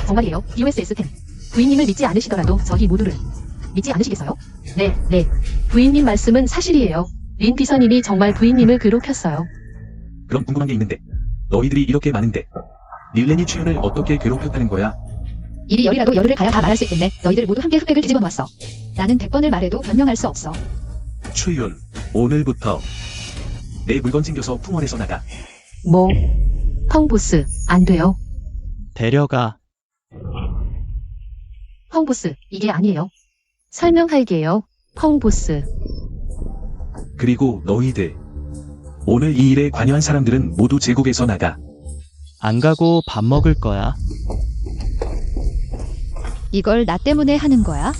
정말이에요. BOSS10. 부인님을 믿지 않으시더라도 저희 모두를 믿지 않으시겠어요? 네, 네. 부인님 말씀은 사실이에요. 린 비서님이 정말 부인님을 괴롭혔어요. 그럼 궁금한 게 있는데 너희들이 이렇게 많은데 릴렌이 추윤을 어떻게 괴롭혔다는 거야? 일이 열이라도 열흘을 가야 다 말할 수 있겠네. 너희들 모두 함께 흑백을 뒤집어 놓았어. 나는 100번을 말해도 변명할 수 없어. 추윤, 오늘부터 내 물건 챙겨서 풍원에서 나가. 뭐? 펑보스, 안 돼요. 데려가. 펑보스, 이게 아니에요. 설명할게요. 펑보스. 그리고 너희들 오늘 이 일에 관여한 사람들은 모두 제국에서 나가. 안 가고 밥 먹을 거야. 이걸 나 때문에 하는 거야?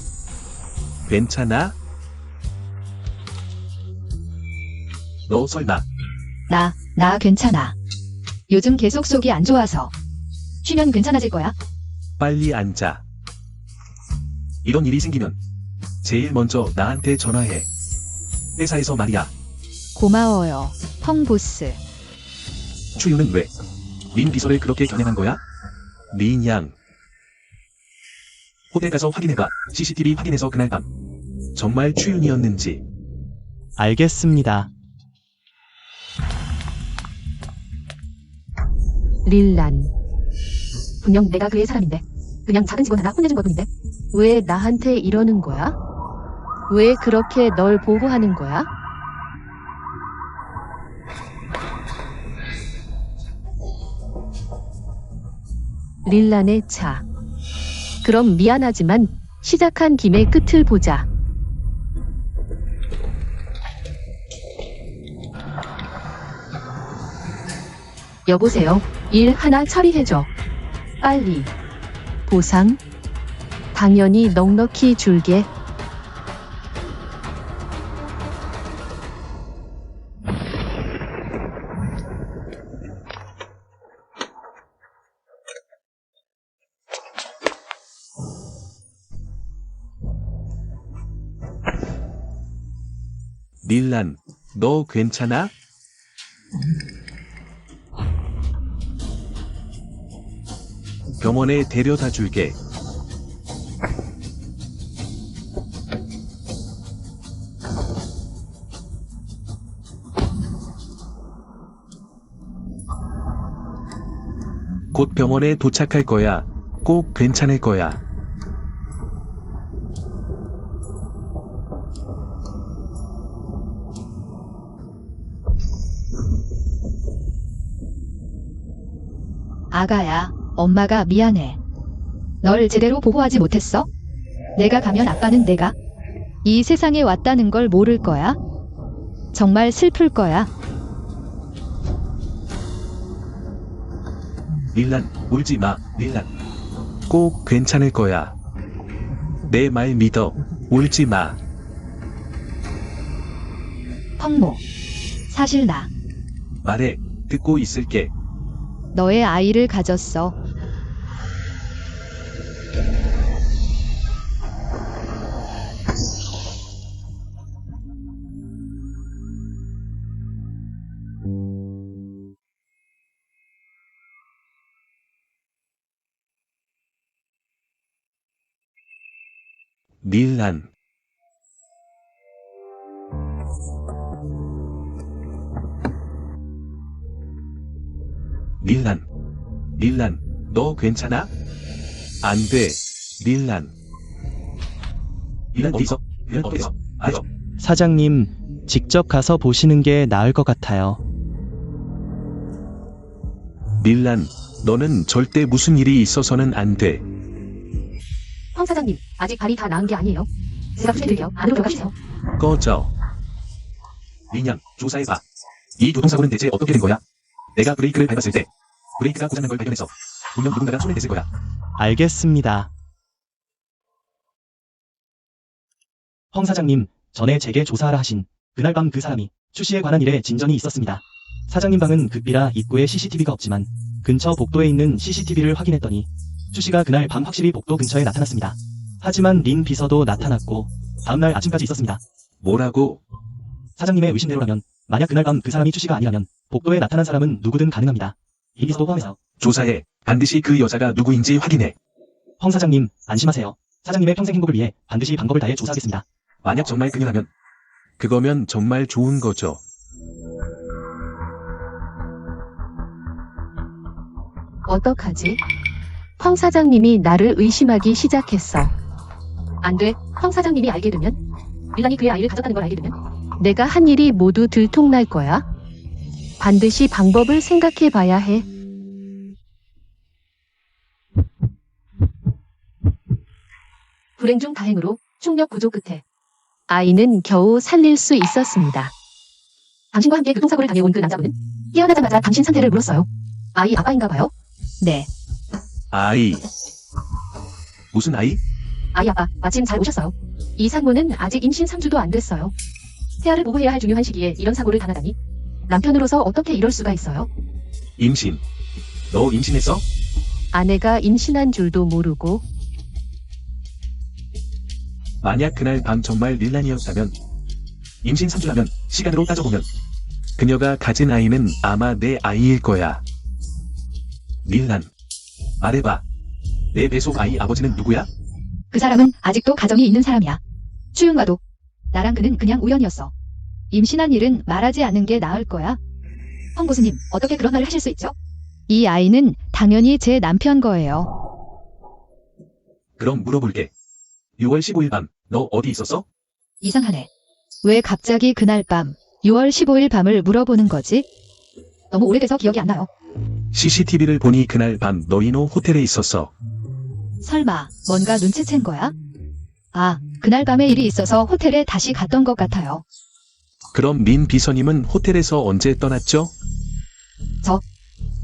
괜찮아? 너 설마 나 괜찮아. 요즘 계속 속이 안 좋아서. 쉬면 괜찮아질 거야. 빨리 앉아. 이런 일이 생기면 제일 먼저 나한테 전화해. 회사에서 말이야. 고마워요, 펑보스. 추윤은 왜 린 비서를 그렇게 겨냥한 거야? 린 양. 호텔 가서 확인해봐. CCTV 확인해서 그날 밤 정말 추윤이었는지. 알겠습니다. 릴란. 분명 내가 그의 사람인데 그냥 작은 직원 하나 혼내준 것뿐인데 왜 나한테 이러는 거야? 왜 그렇게 널 보호하는 거야? 릴란의 차. 그럼 미안하지만 시작한 김에 끝을 보자. 여보세요. 일 하나 처리해줘. 빨리. 보상? 당연히 넉넉히 줄게. 릴란, 너 괜찮아? 병원에 데려다 줄게. 곧 병원에 도착할 거야. 꼭 괜찮을 거야. 아가야, 엄마가 미안해. 널 제대로 보호하지 못했어? 내가 가면 아빠는 내가 이 세상에 왔다는 걸 모를 거야. 정말 슬플 거야. 릴란, 울지 마, 릴란. 꼭 괜찮을 거야. 내 말 믿어. 울지 마. 펑모. 사실 나 말해. 듣고 있을게. 너의 아이를 가졌어. 릴란. 릴란, 너 괜찮아? 안 돼, 릴란. 릴란 어디서? 릴란 어디서? 알죠? 사장님, 직접 가서 보시는 게 나을 것 같아요. 릴란, 너는 절대 무슨 일이 있어서는 안 돼. 황 사장님, 아직 발이 다 나은 게 아니에요. 제가 부탁드릴게요. 안으로 들어가주세요. 꺼져. 린양, 조사해봐. 이 교통사고는 대체 어떻게 된 거야? 내가 브레이크를 밟았을 때 브레이크가 고장난 걸 발견해서 분명 누군가가 손을 댔을 거야. 알겠습니다. 펑 사장님, 전에 제게 조사하라 하신 그날 밤 그 사람이 추 씨에 관한 일에 진전이 있었습니다. 사장님 방은 극비라 입구에 CCTV가 없지만 근처 복도에 있는 CCTV를 확인했더니 추 씨가 그날 밤 확실히 복도 근처에 나타났습니다. 하지만 린 비서도 나타났고 다음날 아침까지 있었습니다. 뭐라고? 사장님의 의심대로라면 만약 그날 밤 그 사람이 추 씨가 아니라면 복도에 나타난 사람은 누구든 가능합니다. 린 비서도 포함해서. 조사해. 반드시 그 여자가 누구인지 확인해. 펑 사장님, 안심하세요. 사장님의 평생 행복을 위해 반드시 방법을 다해 조사하겠습니다. 만약 정말 그녀라면 그거면 정말 좋은 거죠. 어떡하지? 펑 사장님이 나를 의심하기 시작했어. 안 돼. 펑 사장님이 알게 되면, 릴란이 그의 아이를 가졌다는 걸 알게 되면, 내가 한 일이 모두 들통날 거야. 반드시 방법을 생각해 봐야 해. 불행 중 다행으로 충격 구조 끝에 아이는 겨우 살릴 수 있었습니다. 당신과 함께 교통사고를 당해온 그 남자분은 깨어나자마자 당신 상태를 물었어요. 아이 아빠인가 봐요? 네. 아이, 무슨 아이? 아이 아빠, 마침 잘 오셨어요. 이 산모는 아직 임신 3주도 안 됐어요. 태아를 보호해야 할 중요한 시기에 이런 사고를 당하다니. 남편으로서 어떻게 이럴 수가 있어요? 임신. 너 임신했어? 아내가 임신한 줄도 모르고. 만약 그날 밤 정말 릴란이었다면 임신 3주라면 시간으로 따져보면 그녀가 가진 아이는 아마 내 아이일 거야. 릴란. 말해봐. 내 뱃속 아이 아버지는 누구야? 그 사람은 아직도 가정이 있는 사람이야. 추윤과도. 나랑 그는 그냥 우연이었어. 임신한 일은 말하지 않는 게 나을 거야. 펑 고수님, 어떻게 그런 말을 하실 수 있죠? 이 아이는 당연히 제 남편 거예요. 그럼 물어볼게. 6월 15일 밤, 너 어디 있었어? 이상하네. 왜 갑자기 그날 밤, 6월 15일 밤을 물어보는 거지? 너무 오래돼서 기억이 안 나요. CCTV를 보니 그날 밤 너희노 호텔에 있었어. 설마 뭔가 눈치챈 거야? 아, 그날 밤에 일이 있어서 호텔에 다시 갔던 것 같아요. 그럼 민 비서님은 호텔에서 언제 떠났죠? 저.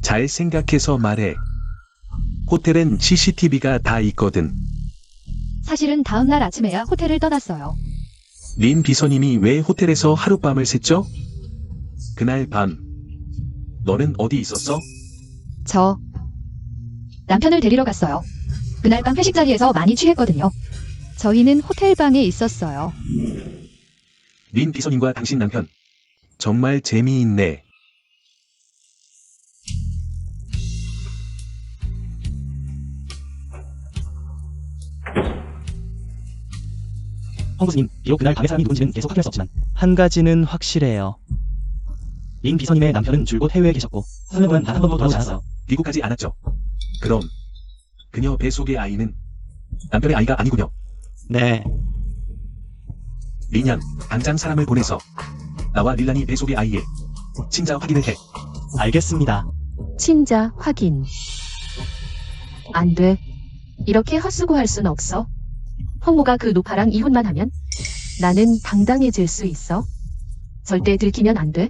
잘 생각해서 말해. 호텔엔 CCTV가 다 있거든. 사실은 다음날 아침에야 호텔을 떠났어요. 린 비서님이 왜 호텔에서 하룻밤을 샜죠? 그날 밤 너는 어디 있었어? 저 남편을 데리러 갔어요. 그날 밤 회식 자리에서 많이 취했거든요. 저희는 호텔 방에 있었어요. 린 비서님과 당신 남편. 정말 재미있네. 펑 고수님, 비록 그날 밤의 사람이 누군지는 계속 확인할 수 없지만 한 가지는 확실해요. 린 비서님의 남편은 줄곧 해외에 계셨고 3년 동안 단 한 번도 돌아오지 않았어요. 미국 가지 않았죠. 그럼 그녀 뱃속의 아이는 남편의 아이가 아니군요. 네. 린양, 당장 사람을 보내서 나와 릴란이 뱃속의 아이의 친자 확인을 해. 알겠습니다. 친자 확인. 안 돼. 이렇게 헛수고할 순 없어. 펑모가 그 노파랑 이혼만 하면 나는 당당해질 수 있어. 절대 들키면 안 돼.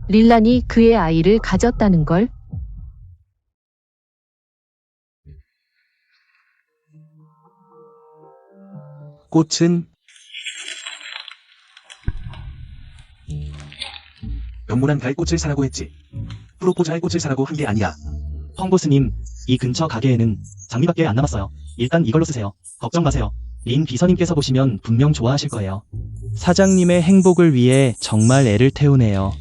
릴란이 그의 아이를 가졌다는 걸. 꽃은 병문안 갈 꽃을 사라고 했지. 프로포즈할 꽃을 사라고 한 게 아니야. 펑 보스님, 이 근처 가게에는 장미밖에 안 남았어요. 일단 이걸로 쓰세요. 걱정 마세요. 린 비서님께서 보시면 분명 좋아하실 거예요. 사장님의 행복을 위해 정말 애를 태우네요.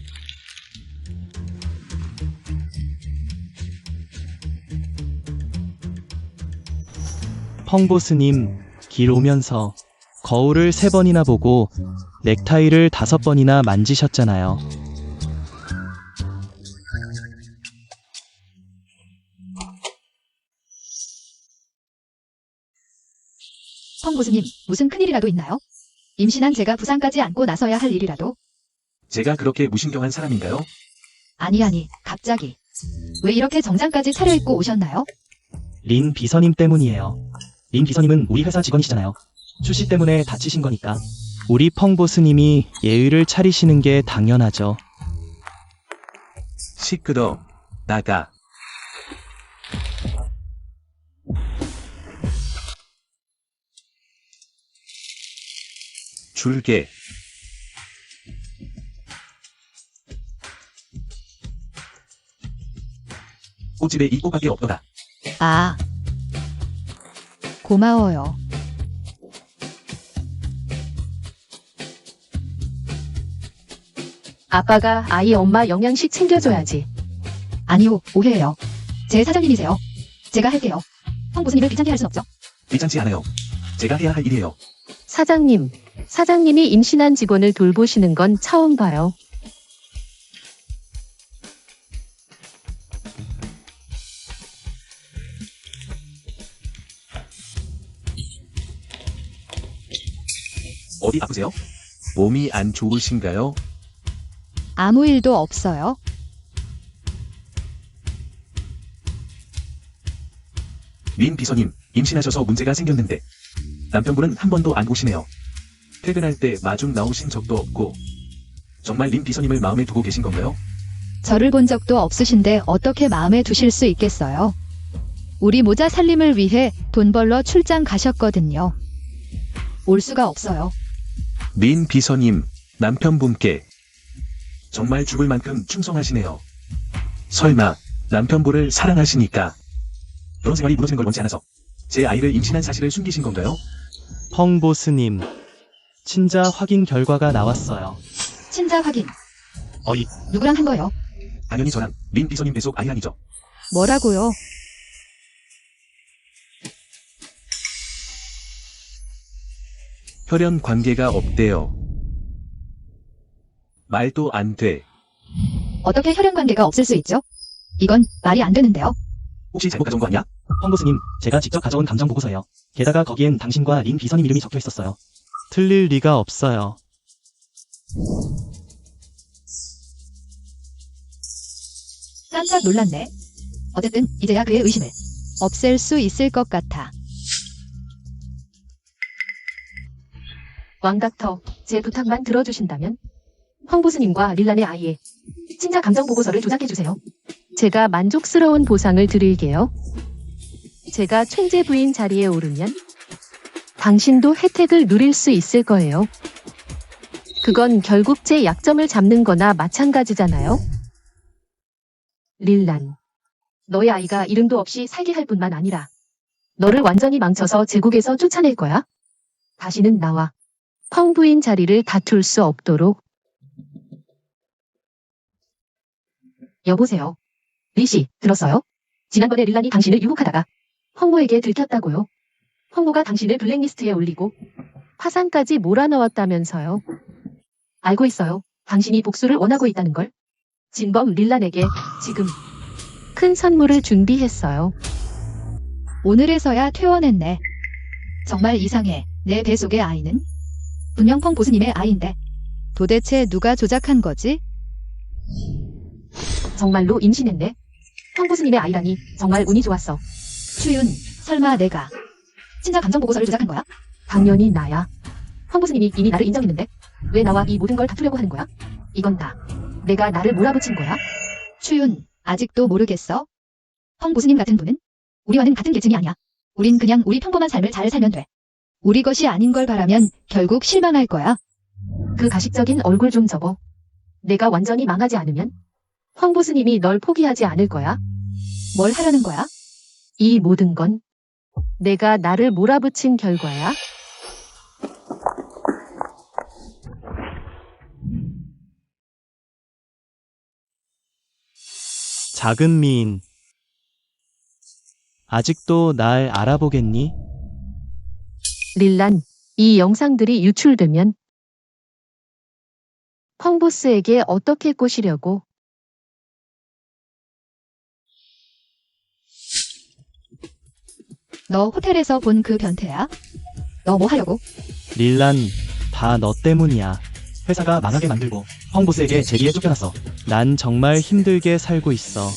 펑 보스님, 길 오면서 거울을 3번이나 보고 넥타이를 5번이나 만지셨잖아요. 펑 고수님, 무슨 큰일이라도 있나요? 임신한 제가 부산까지 안고 나서야 할 일이라도? 제가 그렇게 무신경한 사람인가요? 아니, 갑자기. 왜 이렇게 정장까지 차려입고 오셨나요? 린 비서님 때문이에요. 린 비서님은 우리 회사 직원이시잖아요. 출시 때문에 다치신 거니까. 우리 펑 보스님이 예의를 차리시는 게 당연하죠. 시끄러. 나가. 줄게. 꽃집에 이 꽃밖에 없더라. 아. 고마워요. 아빠가 아이 엄마 영양식 챙겨줘야지. 아니요, 오해예요. 제 사장님이세요. 제가 할게요. 황보수님을 귀찮게 할 순 없죠. 귀찮지 않아요. 제가 해야 할 일이에요. 사장님이 임신한 직원을 돌보시는 건 처음 봐요. 어디 아프세요? 몸이 안 좋으신가요? 아무 일도 없어요. 민 비서님, 임신하셔서 문제가 생겼는데 남편분은 한 번도 안 오시네요. 퇴근할 때 마중 나오신 적도 없고 정말 민 비서님을 마음에 두고 계신 건가요? 저를 본 적도 없으신데 어떻게 마음에 두실 수 있겠어요? 우리 모자 살림을 위해 돈 벌러 출장 가셨거든요. 올 수가 없어요. 민 비서님, 남편분께 정말 죽을 만큼 충성하시네요. 설마 남편분을 사랑하시니까 결혼 생활이 무너지는 걸 원치 않아서 제 아이를 임신한 사실을 숨기신 건가요? 펑보스님, 친자 확인 결과가 나왔어요. 친자 확인. 어이, 누구랑 한 거요? 당연히 저랑 민 비서님 뱃속 아이 아니죠. 뭐라고요? 혈연 관계가 없대요. 말도 안 돼. 어떻게 혈연 관계가 없을 수 있죠? 이건 말이 안 되는데요. 혹시 잘못 가져온 거 아니야? 펑보스님, 제가 직접 가져온 감정 보고서예요. 게다가 거기엔 당신과 린 비서님 이름이 적혀 있었어요. 틀릴 리가 없어요. 깜짝 놀랐네. 어쨌든 이제야 그의 의심을 없앨 수 있을 것 같아. 왕닥터, 제 부탁만 들어주신다면 황보스님과 릴란의 아이의 친자 감정 보고서를 조작해주세요. 제가 만족스러운 보상을 드릴게요. 제가 총재 부인 자리에 오르면 당신도 혜택을 누릴 수 있을 거예요. 그건 결국 제 약점을 잡는 거나 마찬가지잖아요. 릴란, 너의 아이가 이름도 없이 살게 할 뿐만 아니라 너를 완전히 망쳐서 제국에서 쫓아낼 거야. 다시는 나와 펑 부인 자리를 다툴 수 없도록. 여보세요. 리씨, 들었어요? 지난번에 릴란이 당신을 유혹하다가 펑모에게 들켰다고요. 펑모가 당신을 블랙리스트에 올리고 파산까지 몰아넣었다면서요. 알고 있어요. 당신이 복수를 원하고 있다는 걸. 진범 릴란에게 지금 큰 선물을 준비했어요. 오늘에서야 퇴원했네. 정말 이상해. 내 뱃속의 아이는 분명 펑 보스님의 아이인데 도대체 누가 조작한 거지? 정말로 임신했네. 펑보스님의 아이라니 정말 운이 좋았어. 추윤, 설마 내가 친자 감정 보고서를 조작한 거야? 당연히 나야. 펑보스님이 이미 나를 인정했는데 왜 나와 이 모든 걸 다투려고 하는 거야? 이건 다 내가 나를 몰아붙인 거야. 추윤, 아직도 모르겠어? 펑 보스님 같은 분은 우리와는 같은 계층이 아니야. 우린 그냥 우리 평범한 삶을 잘 살면 돼. 우리 것이 아닌 걸 바라면 결국 실망할 거야. 그 가식적인 얼굴 좀 접어. 내가 완전히 망하지 않으면 펑보스님이 널 포기하지 않을 거야. 뭘 하려는 거야? 이 모든 건 내가 나를 몰아붙인 결과야. 작은 미인. 아직도 날 알아보겠니? 릴란, 이 영상들이 유출되면 펑보스에게 어떻게 꼬시려고? 너 호텔에서 본 그 변태야? 너 뭐 하려고? 릴란, 다 너 때문이야. 회사가 망하게 만들고 펑보스에게 제리에 쫓겨났어. 난 정말 힘들게 살고 있어.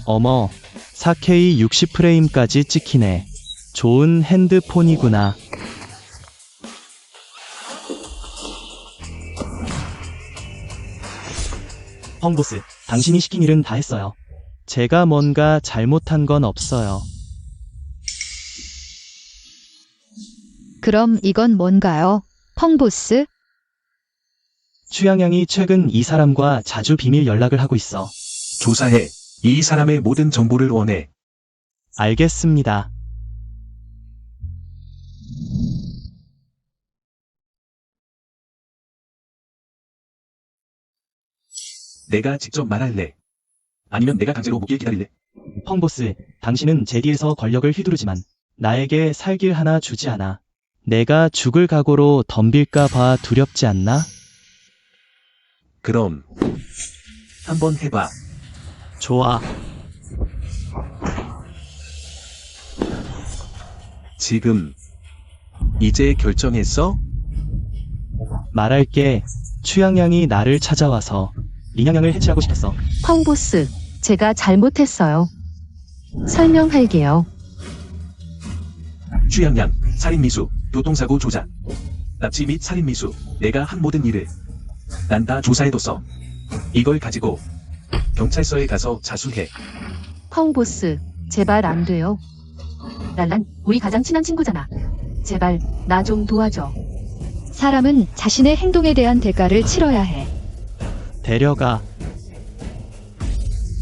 어머, 4K 60프레임까지 찍히네. 좋은 핸드폰이구나. 펑보스, 당신이 시킨 일은 다 했어요. 제가 뭔가 잘못한 건 없어요. 그럼 이건 뭔가요? 펑보스? 추양양이 최근 이 사람과 자주 비밀 연락을 하고 있어. 조사해. 이 사람의 모든 정보를 원해. 알겠습니다. 내가 직접 말할래. 아니면 내가 강제로 묻길 기다릴래. 펑보스, 당신은 제 뒤에서 권력을 휘두르지만 나에게 살 길 하나 주지 않아. 내가 죽을 각오로 덤빌까 봐 두렵지 않나? 그럼 한번 해봐. 좋아. 지금 이제 결정했어? 말할게. 추양양이 나를 찾아와서 린양양을 해치하고 싶었어. 펑보스, 제가 잘못했어요. 설명할게요. 취향양, 살인미수, 교통사고 조작, 납치 및 살인미수, 내가 한 모든 일을 난 다 조사해뒀어. 이걸 가지고 경찰서에 가서 자수해. 펑보스, 제발 안 돼요. 랄란, 우리 가장 친한 친구잖아. 제발, 나 좀 도와줘. 사람은 자신의 행동에 대한 대가를 치러야 해. 데려가.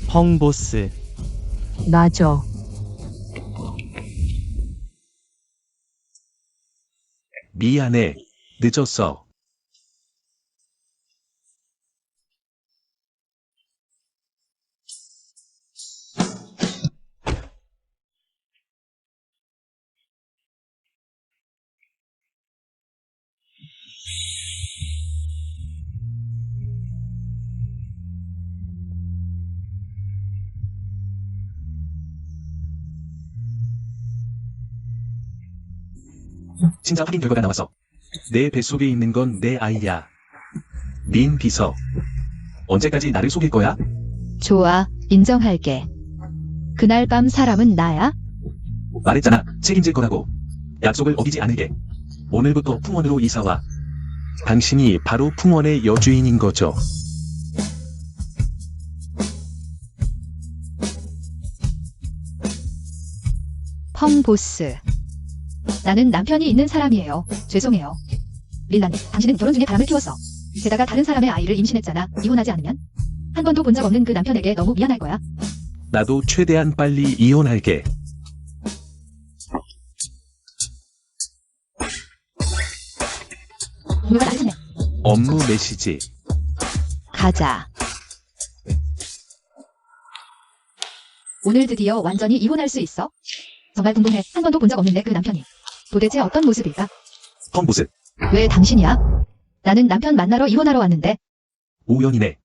펑보스. 놔줘. 미안해. 늦었어. 진짜 확인 결과가 나왔어. 내 뱃속에 있는 건 내 아이야. 린 비서. 언제까지 나를 속일 거야? 좋아, 인정할게. 그날 밤 사람은 나야? 말했잖아. 책임질 거라고. 약속을 어기지 않을게. 오늘부터 풍원으로 이사와. 당신이 바로 풍원의 여주인인 거죠. 펑보스. 나는 남편이 있는 사람이에요. 죄송해요. 릴라님, 당신은 결혼 중에 바람을 피웠어. 게다가 다른 사람의 아이를 임신했잖아. 이혼하지 않으면? 한 번도 본 적 없는 그 남편에게 너무 미안할 거야. 나도 최대한 빨리 이혼할게. 누가 나를 찾네. 업무 메시지. 가자. 오늘 드디어 완전히 이혼할 수 있어? 정말 궁금해. 한 번도 본 적 없는데 그 남편이. 도대체 어떤 모습일까? 펑보스. 왜 당신이야? 나는 남편 만나러 이혼하러 왔는데. 우연이네.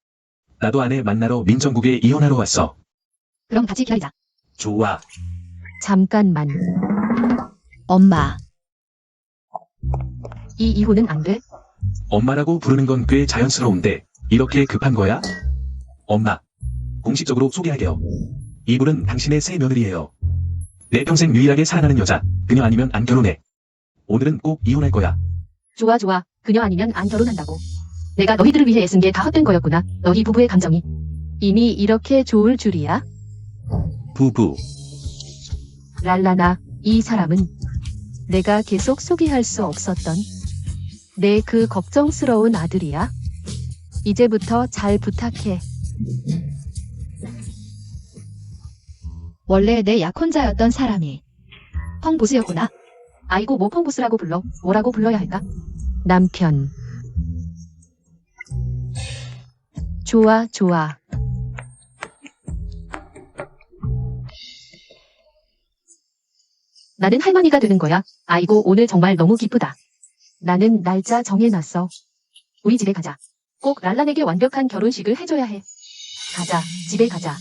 나도 아내 만나러 민정국에 이혼하러 왔어. 그럼 같이 기다리자. 좋아. 잠깐만. 엄마. 이 이혼은 안 돼? 엄마라고 부르는 건 꽤 자연스러운데 이렇게 급한 거야? 엄마. 공식적으로 소개할게요. 이분은 당신의 새 며느리예요. 내 평생 유일하게 사랑하는 여자. 그녀 아니면 안 결혼해. 오늘은 꼭 이혼할 거야. 좋아, 좋아. 그녀 아니면 안 결혼한다고. 내가 너희들을 위해 애쓴 게 다 헛된 거였구나. 너희 부부의 감정이. 이미 이렇게 좋을 줄이야? 부부. 랄라나, 이 사람은 내가 계속 소개할 수 없었던 내 그 걱정스러운 아들이야. 이제부터 잘 부탁해. 원래 내 약혼자였던 사람이 펑보스였구나. 아이고, 뭐 펑보스라고 불러? 뭐라고 불러야 할까? 남편. 좋아, 좋아. 나는 할머니가 되는 거야. 아이고, 오늘 정말 너무 기쁘다. 나는 날짜 정해놨어. 우리 집에 가자. 꼭 랄란에게 완벽한 결혼식을 해줘야 해. 가자, 집에 가자.